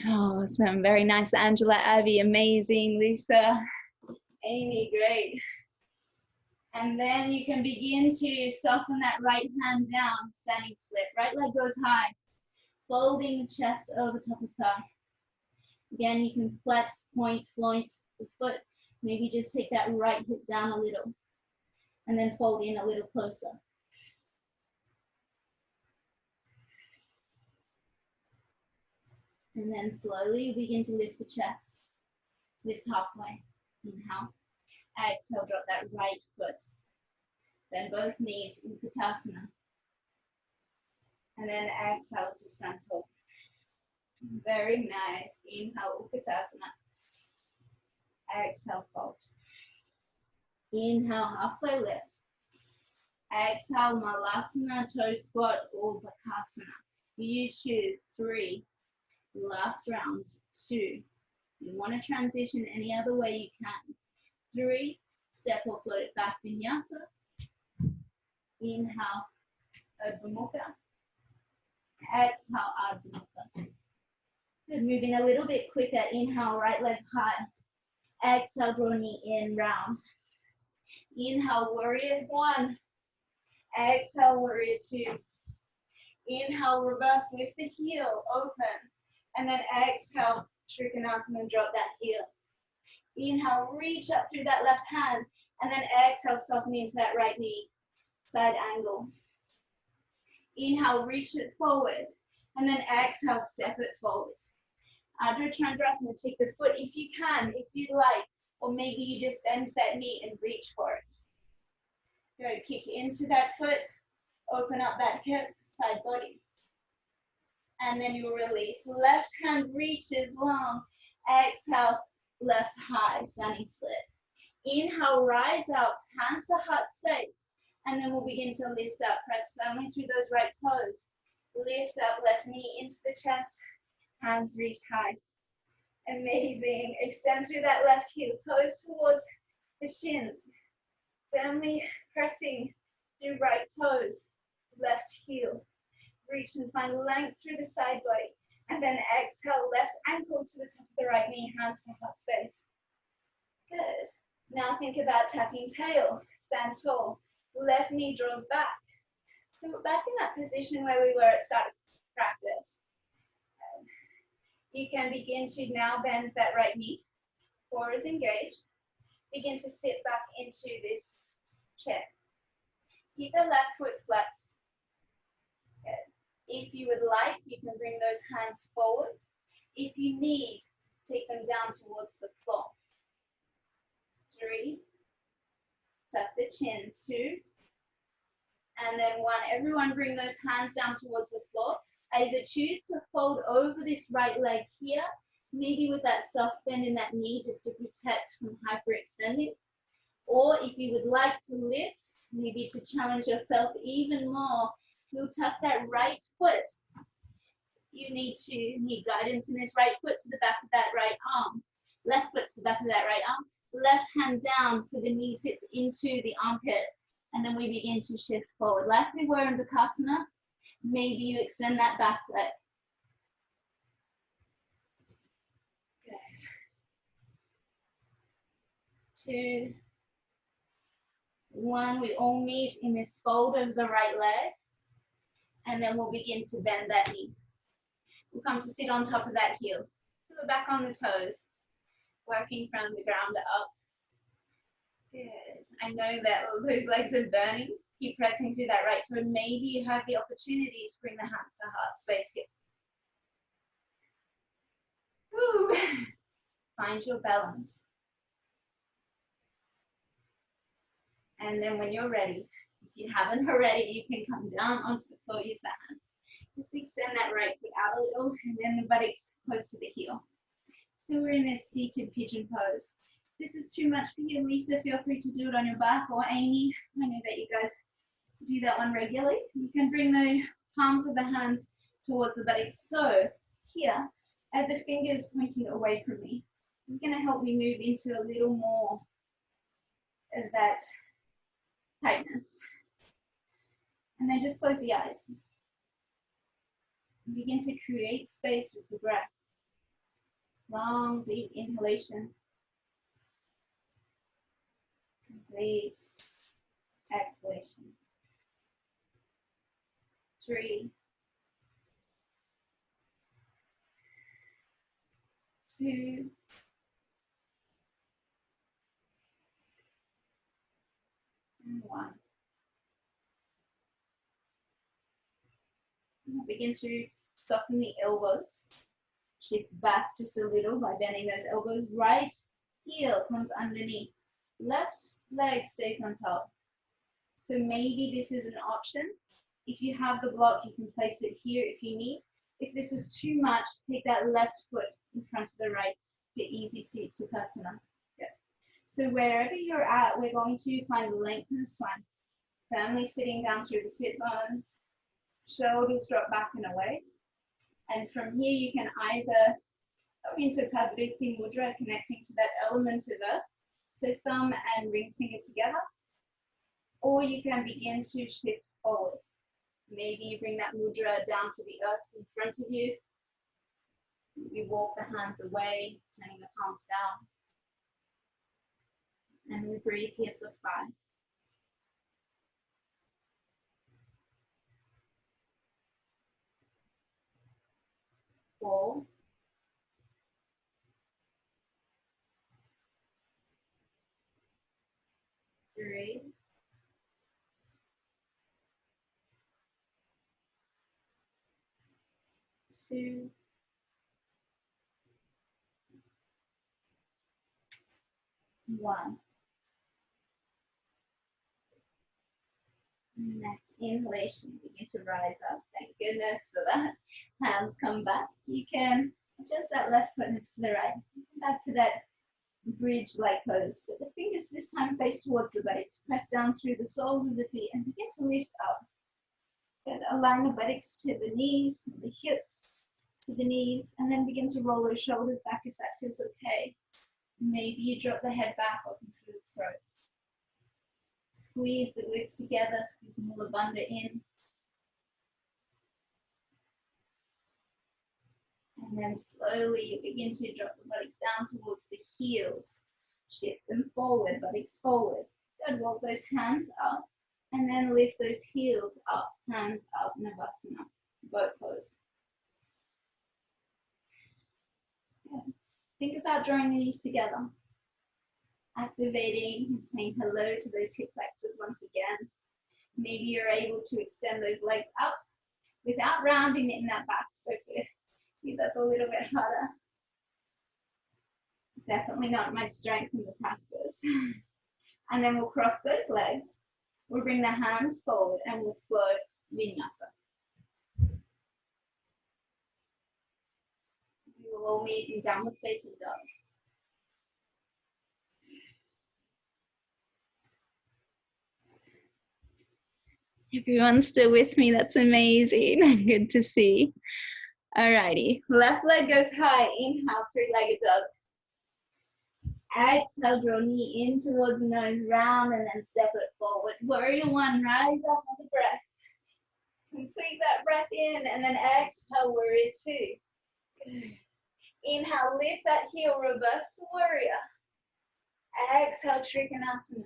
Speaker 1: Awesome. Very nice. Angela, Abby, amazing. Lisa, Amy, great. And then you can begin to soften that right hand down, standing split. Right leg goes high, folding the chest over top of thigh. Again, you can flex, point, float the foot. Maybe just take that right hip down a little. and then fold in a little closer. And then slowly begin to lift the chest. Lift halfway. Inhale. Exhale, drop that right foot. Bend both knees, Utkatasana. And then exhale to stand tall. Very nice. Inhale, Utkatasana. Exhale, fold. Inhale, halfway lift. Exhale, Malasana, toe squat, or Bakasana. You choose. 3. Last round. 2. You want to transition any other way you can. 3. Step or float it back, Vinyasa. Inhale, Urdhva Mukha. Exhale, Ardha Mukha. Good. Moving a little bit quicker. Inhale, right leg high. Exhale, draw knee in, round. Inhale, warrior 1. Exhale, warrior 2. Inhale, reverse, lift the heel, open. And then exhale, Trikonasana, and drop that heel. Inhale, reach up through that left hand. And then exhale, soften into that right knee, side angle. Inhale, reach it forward. And then exhale, step it forward. Ardha Chandrasana, take the foot if you can, if you like. Or maybe you just bend that knee and reach for it. Good, kick into that foot. Open up that hip, side body. And then you'll release. Left hand reaches long. Exhale, left high, standing split. Inhale, rise up, hands to heart space. And then we'll begin to lift up. Press firmly through those right toes. Lift up, left knee into the chest. Hands reach high. Amazing. Extend through that left heel. Toes towards the shins. Firmly pressing through right toes. Left heel. Reach and find length through the side body. And then exhale, left ankle to the top of the right knee, hands to heart space. Good. Now think about tapping tail. Stand tall. Left knee draws back. So we're back in that position where we were at start of practice. You can begin to now bend that right knee. Core is engaged. Begin to sit back into this chair. Keep the left foot flexed. Good. If you would like, you can bring those hands forward. If you need, take them down towards the floor. 3. Tuck the chin. 2. And then 1. Everyone bring those hands down towards the floor. Either choose to fold over this right leg here, maybe with that soft bend in that knee just to protect from hyperextending. Or if you would like to lift, maybe to challenge yourself even more, you'll tuck that right foot. You need guidance in this right foot to the back of that right arm. Left foot to the back of that right arm. Left hand down so the knee sits into the armpit. And then we begin to shift forward. Like we were in Bakasana, maybe you extend that back leg. Good. 2, 1. We all meet in this fold of the right leg. And then we'll begin to bend that knee. We'll come to sit on top of that heel. So we're back on the toes, working from the ground up. Good. I know that all those legs are burning. Keep pressing through that right toe. Maybe you have the opportunity to bring the hands to heart space here. Woo. Find your balance. And then when you're ready, if you haven't already, you can come down onto the floor, use that hand. Just extend that right foot out a little, and then the buttocks close to the heel. So we're in this seated pigeon pose. If this is too much for you, Lisa, feel free to do it on your back, or Amy. I know that you guys do that one regularly. You can bring the palms of the hands towards the buttocks. So here, I have the fingers pointing away from me. It's going to help me move into a little more of that tightness. And then just close the eyes. Begin to create space with the breath. Long, deep inhalation. Complete exhalation. 3, 2, and 1. Begin to soften the elbows. Shift back just a little by bending those elbows. Right heel comes underneath. Left leg stays on top. So maybe this is an option. If you have the block, you can place it here if you need. If this is too much, take that left foot in front of the right for easy seat Sukhasana. Good. So wherever you're at, we're going to find length in the spine. Firmly sitting down through the sit bones. Shoulders drop back and away. And from here, you can either go into Parivrtti Mudra, connecting to that element of earth. So thumb and ring finger together. Or you can begin to shift forward. Maybe you bring that mudra down to the earth in front of you. You walk the hands away, turning the palms down. And we breathe here for 5. 4. 3. 2. 1. Next inhalation, begin to rise up. Thank goodness for that. Hands come back. You can adjust that left foot next to the right. Back to that bridge-like pose. But the fingers this time face towards the buttocks. Press down through the soles of the feet and begin to lift up. Good. Align the buttocks to the knees, the hips to the knees, and then begin to roll those shoulders back if that feels okay. Maybe you drop the head back up into the throat. Squeeze the glutes together, squeeze Mula Bandha in. And then slowly you begin to drop the buttocks down towards the heels. Shift them forward, buttocks forward. Good, walk those hands up. And then lift those heels up, hands up, Navasana, boat pose. Good. Think about drawing the knees together. Activating, saying hello to those hip flexors once again. Maybe you're able to extend those legs up without rounding it in that back. So if that's a little bit harder. Definitely not my strength in the practice. And then we'll cross those legs. We'll bring the hands forward and we'll flow Vinyasa. We will all meet in downward facing dog. Everyone's still with me. That's amazing. Good to see. Alrighty. Left leg goes high. Inhale, three-legged dog. Exhale, draw knee in towards the nose, round, and then step it forward. Warrior 1, rise up on the breath. Complete that breath in, and then exhale, warrior 2. Inhale, lift that heel, reverse the warrior. Exhale, Trikonasana.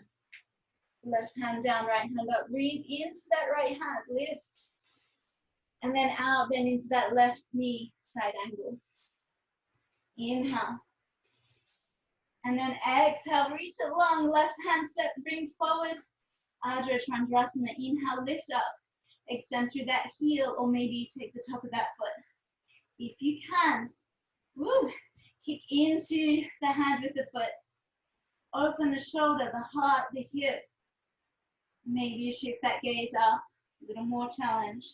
Speaker 1: Left hand down, right hand up. Breathe into that right hand, lift. And then out, bend into that left knee, side angle. Inhale. And then exhale, reach it long, left hand step brings forward. Ardha Chandrasana, inhale, lift up. Extend through that heel, or maybe you take the top of that foot. If you can, woo, kick into the hand with the foot. Open the shoulder, the heart, the hip. Maybe you shift that gaze up, a little more challenge.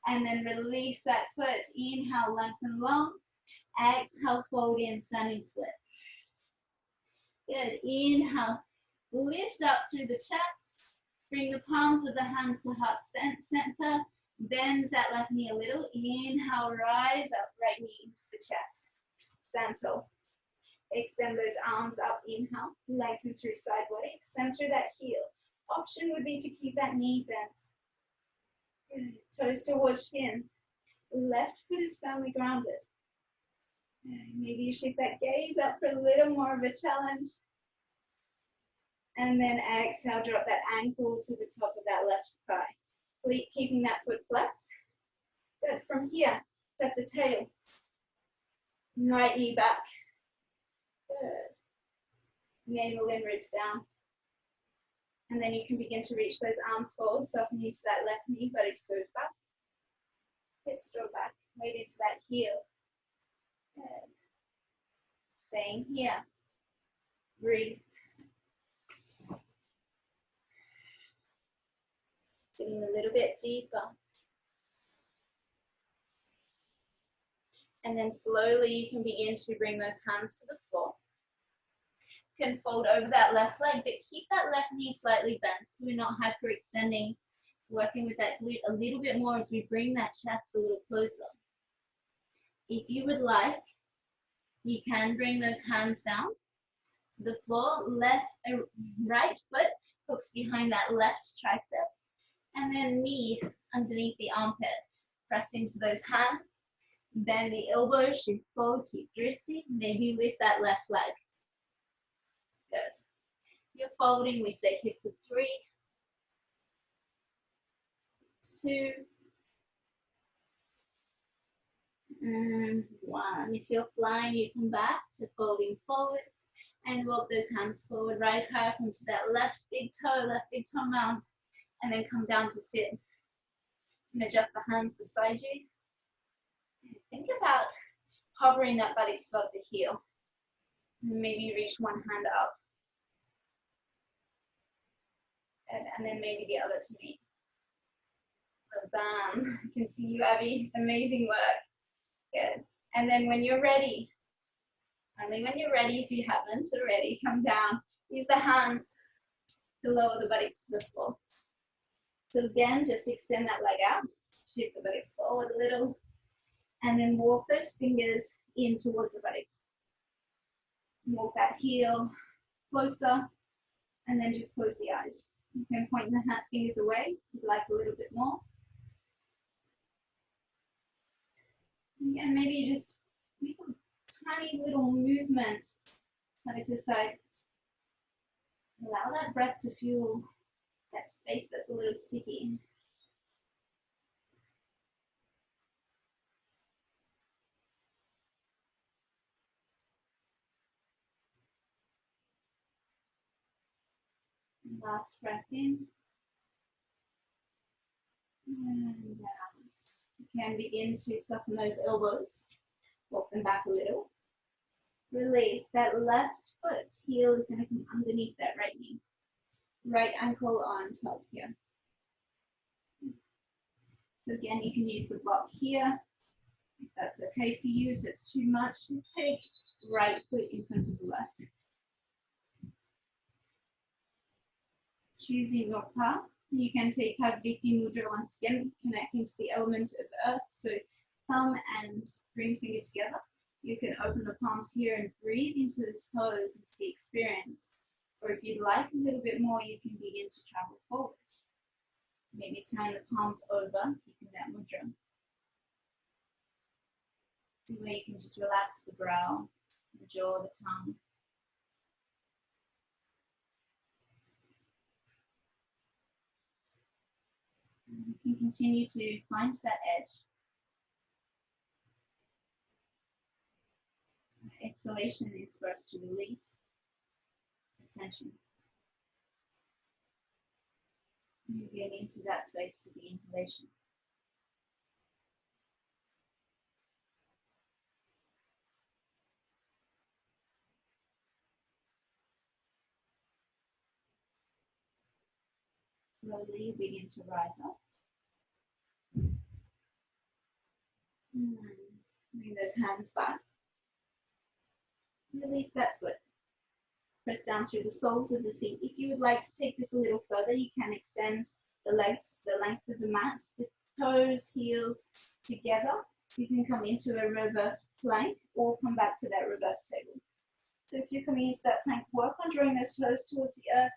Speaker 1: And then release that foot. Inhale, lengthen long. Exhale, fold in, standing split. Good. Inhale, lift up through the chest. Bring the palms of the hands to heart center. Bend that left knee a little. Inhale, rise up, right knee into the chest. Stand tall. Extend those arms up. Inhale, lengthen through side body. Extend through that heel. Option would be to keep that knee bent. Good. Toes towards chin. Left foot is firmly grounded. Maybe you shift that gaze up for a little more of a challenge. And then exhale, drop that ankle to the top of that left thigh. Keeping that foot flexed. Good. From here, step the tail. Right knee back. Good. Navel in, ribs down. And then you can begin to reach those arms forward, soften into that left knee, buttocks goes back. Hips draw back, weight into that heel. Good. Staying here. Breathe. Sitting a little bit deeper. And then slowly you can begin to bring those hands to the floor. You can fold over that left leg, but keep that left knee slightly bent so we're not hyperextending. Working with that glute a little bit more as we bring that chest a little closer. If you would like, you can bring those hands down to the floor. Right foot hooks behind that left tricep, and then knee underneath the armpit. Press into those hands, bend the elbows, shift forward, keep twisting. Maybe lift that left leg. Good. You're folding, we stay here for 3, 2, and 1. If you're flying, you come back to folding forward and walk those hands forward. Rise high up onto that left big toe mount, and then come down to sit. And adjust the hands beside you. Think about hovering that buttocks above the heel. Maybe reach one hand up. And then maybe the other to meet. So bam. I can see you, Abby. Amazing work. Good. And then when you're ready, only when you're ready, if you haven't already, come down. Use the hands to lower the buttocks to the floor. So again, just extend that leg out. Shift the buttocks forward a little. And then walk those fingers in towards the buttocks. Walk that heel closer. And then just close the eyes. You can point the fingers away if you'd like a little bit more. And maybe you just make a tiny little movement side to side. Allow that breath to feel that space that's a little sticky. Last breath in. And out. You can begin to soften those elbows. Walk them back a little. Release. That left foot heel is going to come underneath that right knee. Right ankle on top here. So again, you can use the block here. If that's okay for you. If it's too much, just take right foot in front of the left. Choosing your path. You can take Paviti Mudra once again, connecting to the element of earth. So thumb and ring finger together. You can open the palms here and breathe into this pose, into the experience. Or if you'd like a little bit more, you can begin to travel forward. Maybe turn the palms over, keeping that mudra. See where you can just relax the brow, the jaw, the tongue. And you can continue to find that edge. Exhalation is for us to release the tension. Moving into that space of the inhalation. Slowly begin to rise up. And bring those hands back. Release that foot. Press down through the soles of the feet. If you would like to take this a little further, you can extend the legs to the length of the mat, the toes, heels together. You can come into a reverse plank or come back to that reverse table. So if you're coming into that plank, work on drawing those toes towards the earth.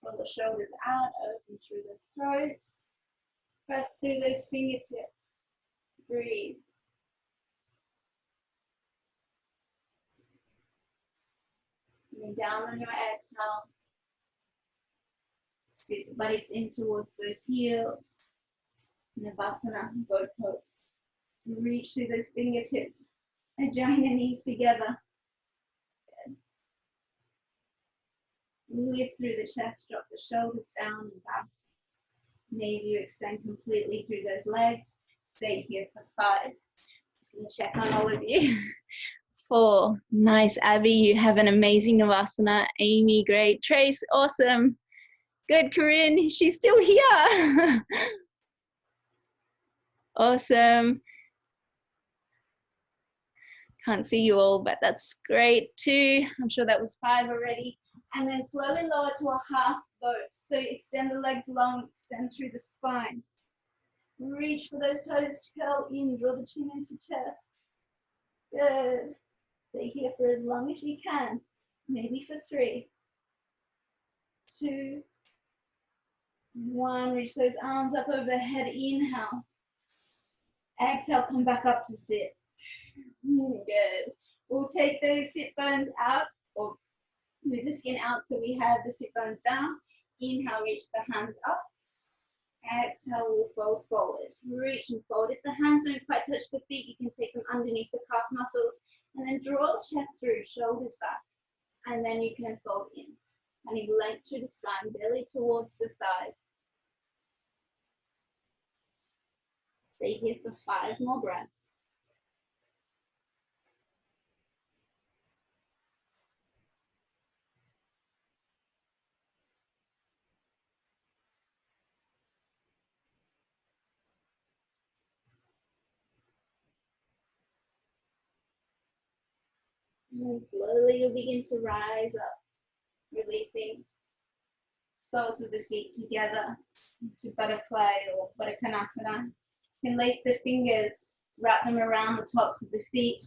Speaker 1: Roll the shoulders out, open through the throat. Press through those fingertips. Breathe. Coming down on your exhale. Scoot the buttocks in towards those heels. Navasana, boat pose. Reach through those fingertips and join your knees together. Good. Lift through the chest, drop the shoulders down and back. Maybe you extend completely through those legs. Stay here for 5. Just gonna check on all of you. 4. Nice, Abby. You have an amazing Navasana. Amy, great. Trace, awesome. Good, Corinne. She's still here. Awesome. Can't see you all, but that's great. 2. I'm sure that was 5 already. And then slowly lower to a half boat. So extend the legs long, extend through the spine. Reach for those toes to curl in, draw the chin into chest. Good. Stay here for as long as you can. Maybe for 3, 2, 1. Reach those arms up over the head. Inhale. Exhale, come back up to sit. Good. We'll take those sit bones out or move the skin out so we have the sit bones down. Inhale, reach the hands up. Exhale, we'll fold forward. Reach and fold. If the hands don't quite touch the feet, you can take them underneath the calf muscles and then draw the chest through, shoulders back. And then you can fold in. Finding length through the spine, belly towards the thighs. Stay here for 5 more breaths. And slowly you'll begin to rise up, releasing soles of the feet together to butterfly or Baddha. You can lace the fingers, wrap them around the tops of the feet.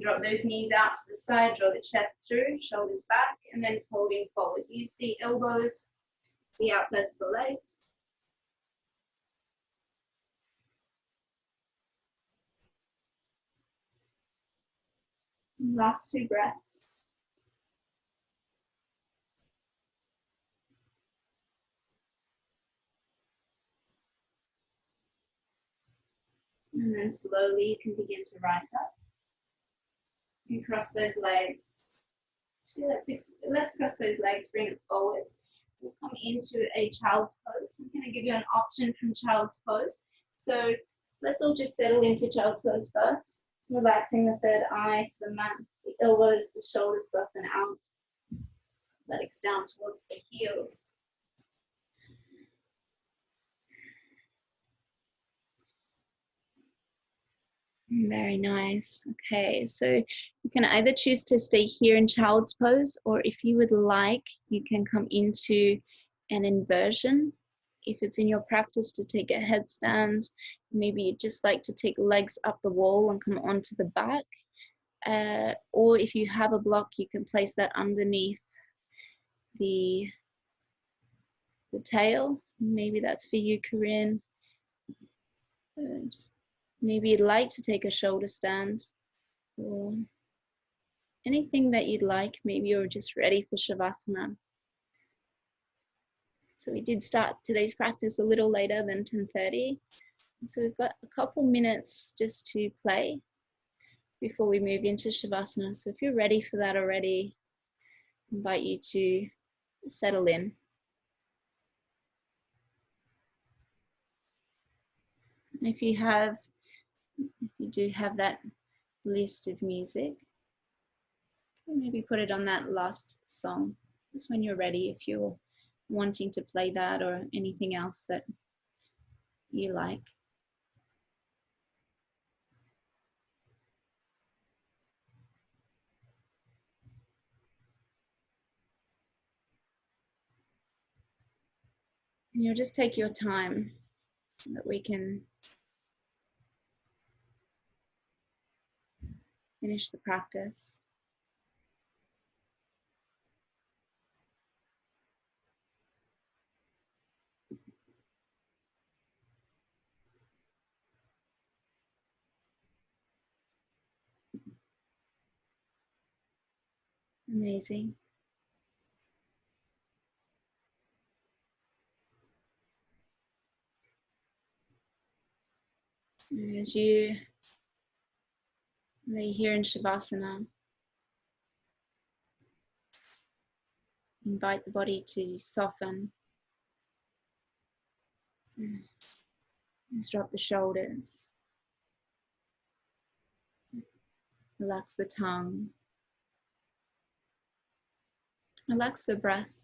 Speaker 1: Drop those knees out to the side, draw the chest through, shoulders back, and then folding forward. Use the elbows, the outsides of the legs. Last 2 breaths. And then slowly you can begin to rise up. And cross those legs. So let's cross those legs, bring it forward. We'll come into a child's pose. I'm going to give you an option from child's pose. So let's all just settle into child's pose first. Relaxing the third eye to the mat. The elbows, the shoulders soften out. Legs down towards the heels. Very nice. Okay, so you can either choose to stay here in child's pose, or if you would like, you can come into an inversion. If it's in your practice to take a headstand, maybe you'd just like to take legs up the wall and come onto the back. Or if you have a block, you can place that underneath the tail. Maybe that's for you, Corinne. Good. Maybe you'd like to take a shoulder stand or anything that you'd like. Maybe you're just ready for shavasana. So we did start today's practice a little later than 10:30. So we've got a couple minutes just to play before we move into shavasana. So if you're ready for that already, I invite you to settle in. And if you do have that list of music, maybe put it on that last song, just when you're ready, if you're wanting to play that or anything else that you like. And you'll just take your time so that we can finish the practice. Amazing. So as you lay here in shavasana, Invite the body to soften. Just drop the shoulders. Relax the tongue. Relax the breath,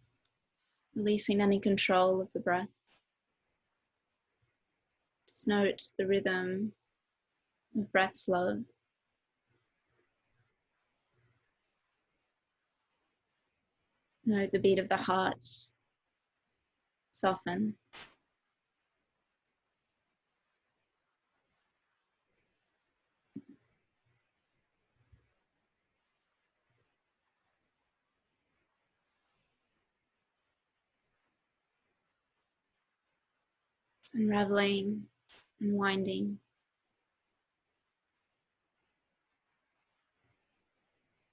Speaker 1: releasing any control of the breath. Just note the rhythm of breath flow. Note the beat of the heart. Soften. Unraveling, unwinding.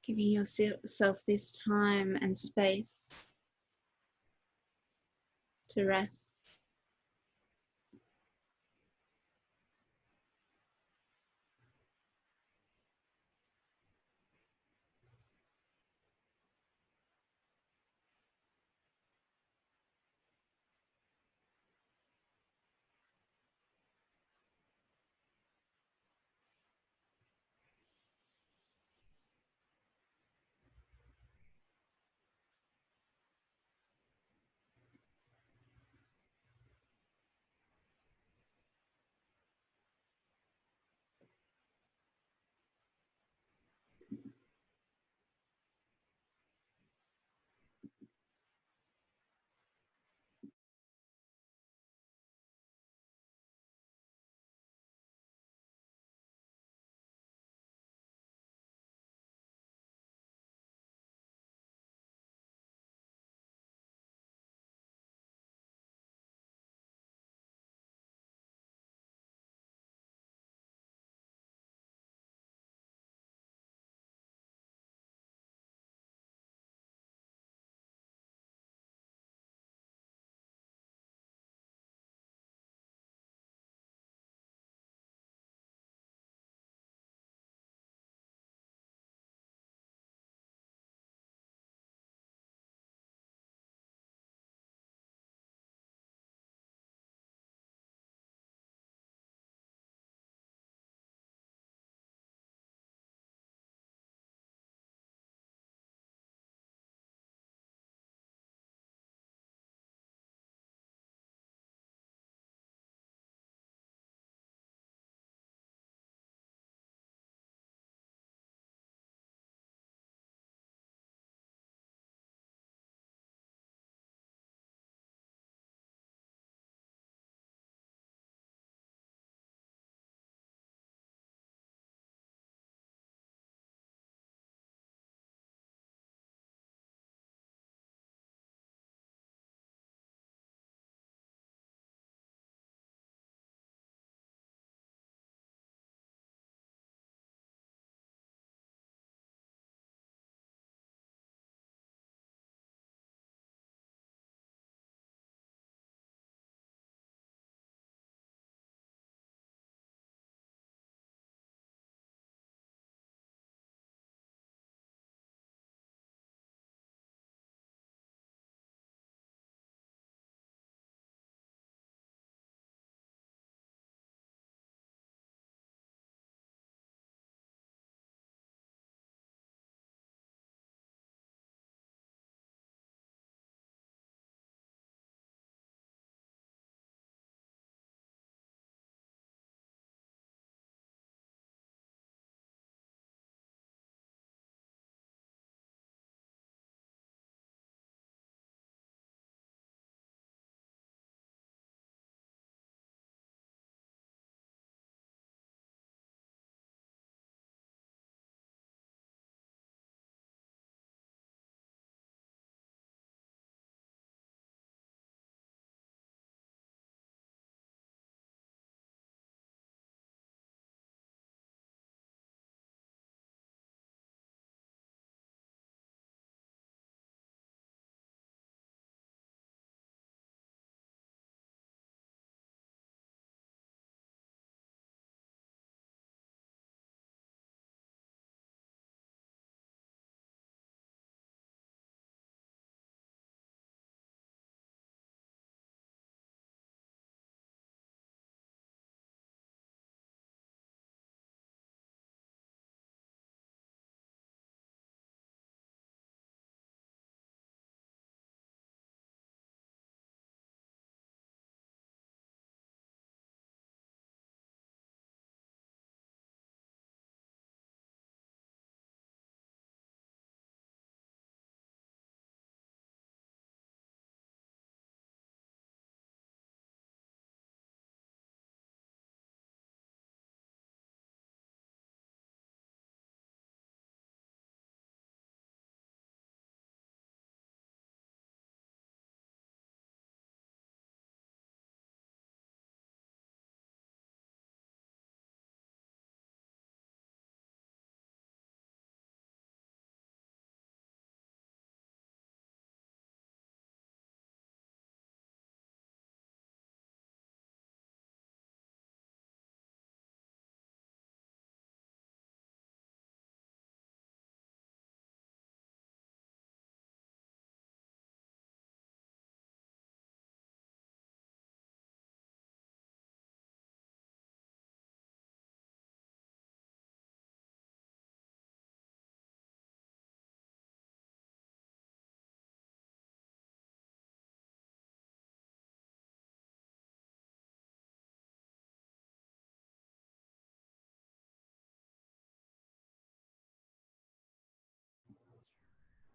Speaker 1: Giving yourself this time and space to rest.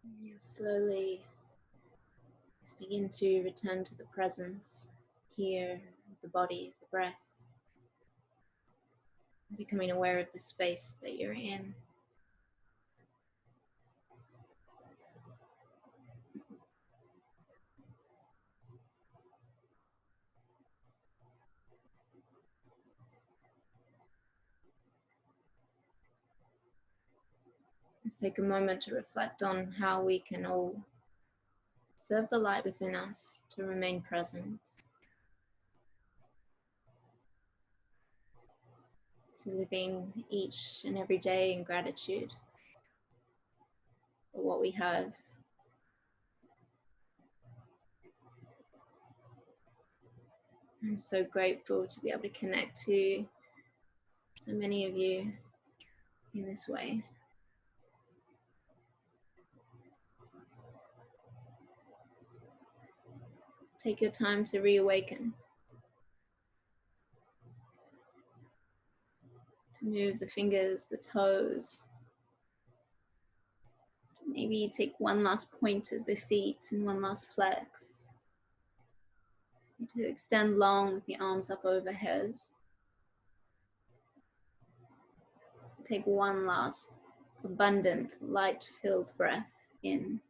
Speaker 1: You slowly just begin to return to the presence here, of the body, of the breath, becoming aware of the space that you're in. Let's take a moment to reflect on how we can all serve the light within us to remain present, to living each and every day in gratitude for what we have. I'm so grateful to be able to connect to so many of you in this way. Take your time to reawaken, to move the fingers, the toes. Maybe take one last point of the feet and one last flex. To extend long with the arms up overhead. Take one last abundant, light-filled breath in.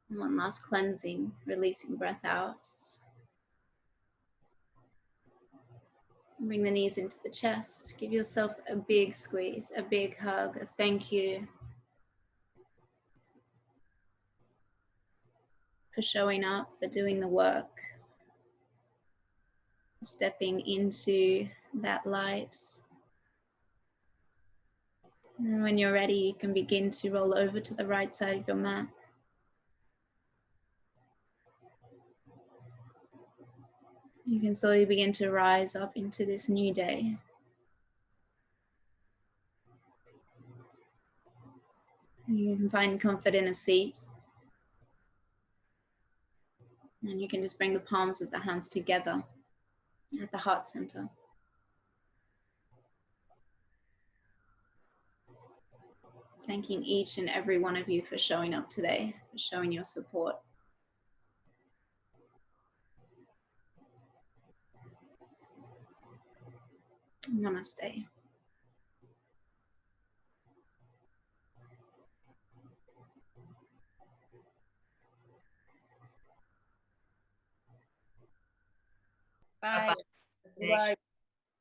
Speaker 1: And one last cleansing, releasing breath out. Bring the knees into the chest. Give yourself a big squeeze, a big hug, a thank you for showing up, for doing the work, stepping into that light. And when you're ready, you can begin to roll over to the right side of your mat. You can slowly begin to rise up into this new day. You can find comfort in a seat. And you can just bring the palms of the hands together at the heart center. Thanking each and every one of you for showing up today, for showing your support. Namaste.
Speaker 2: Bye.
Speaker 3: Bye.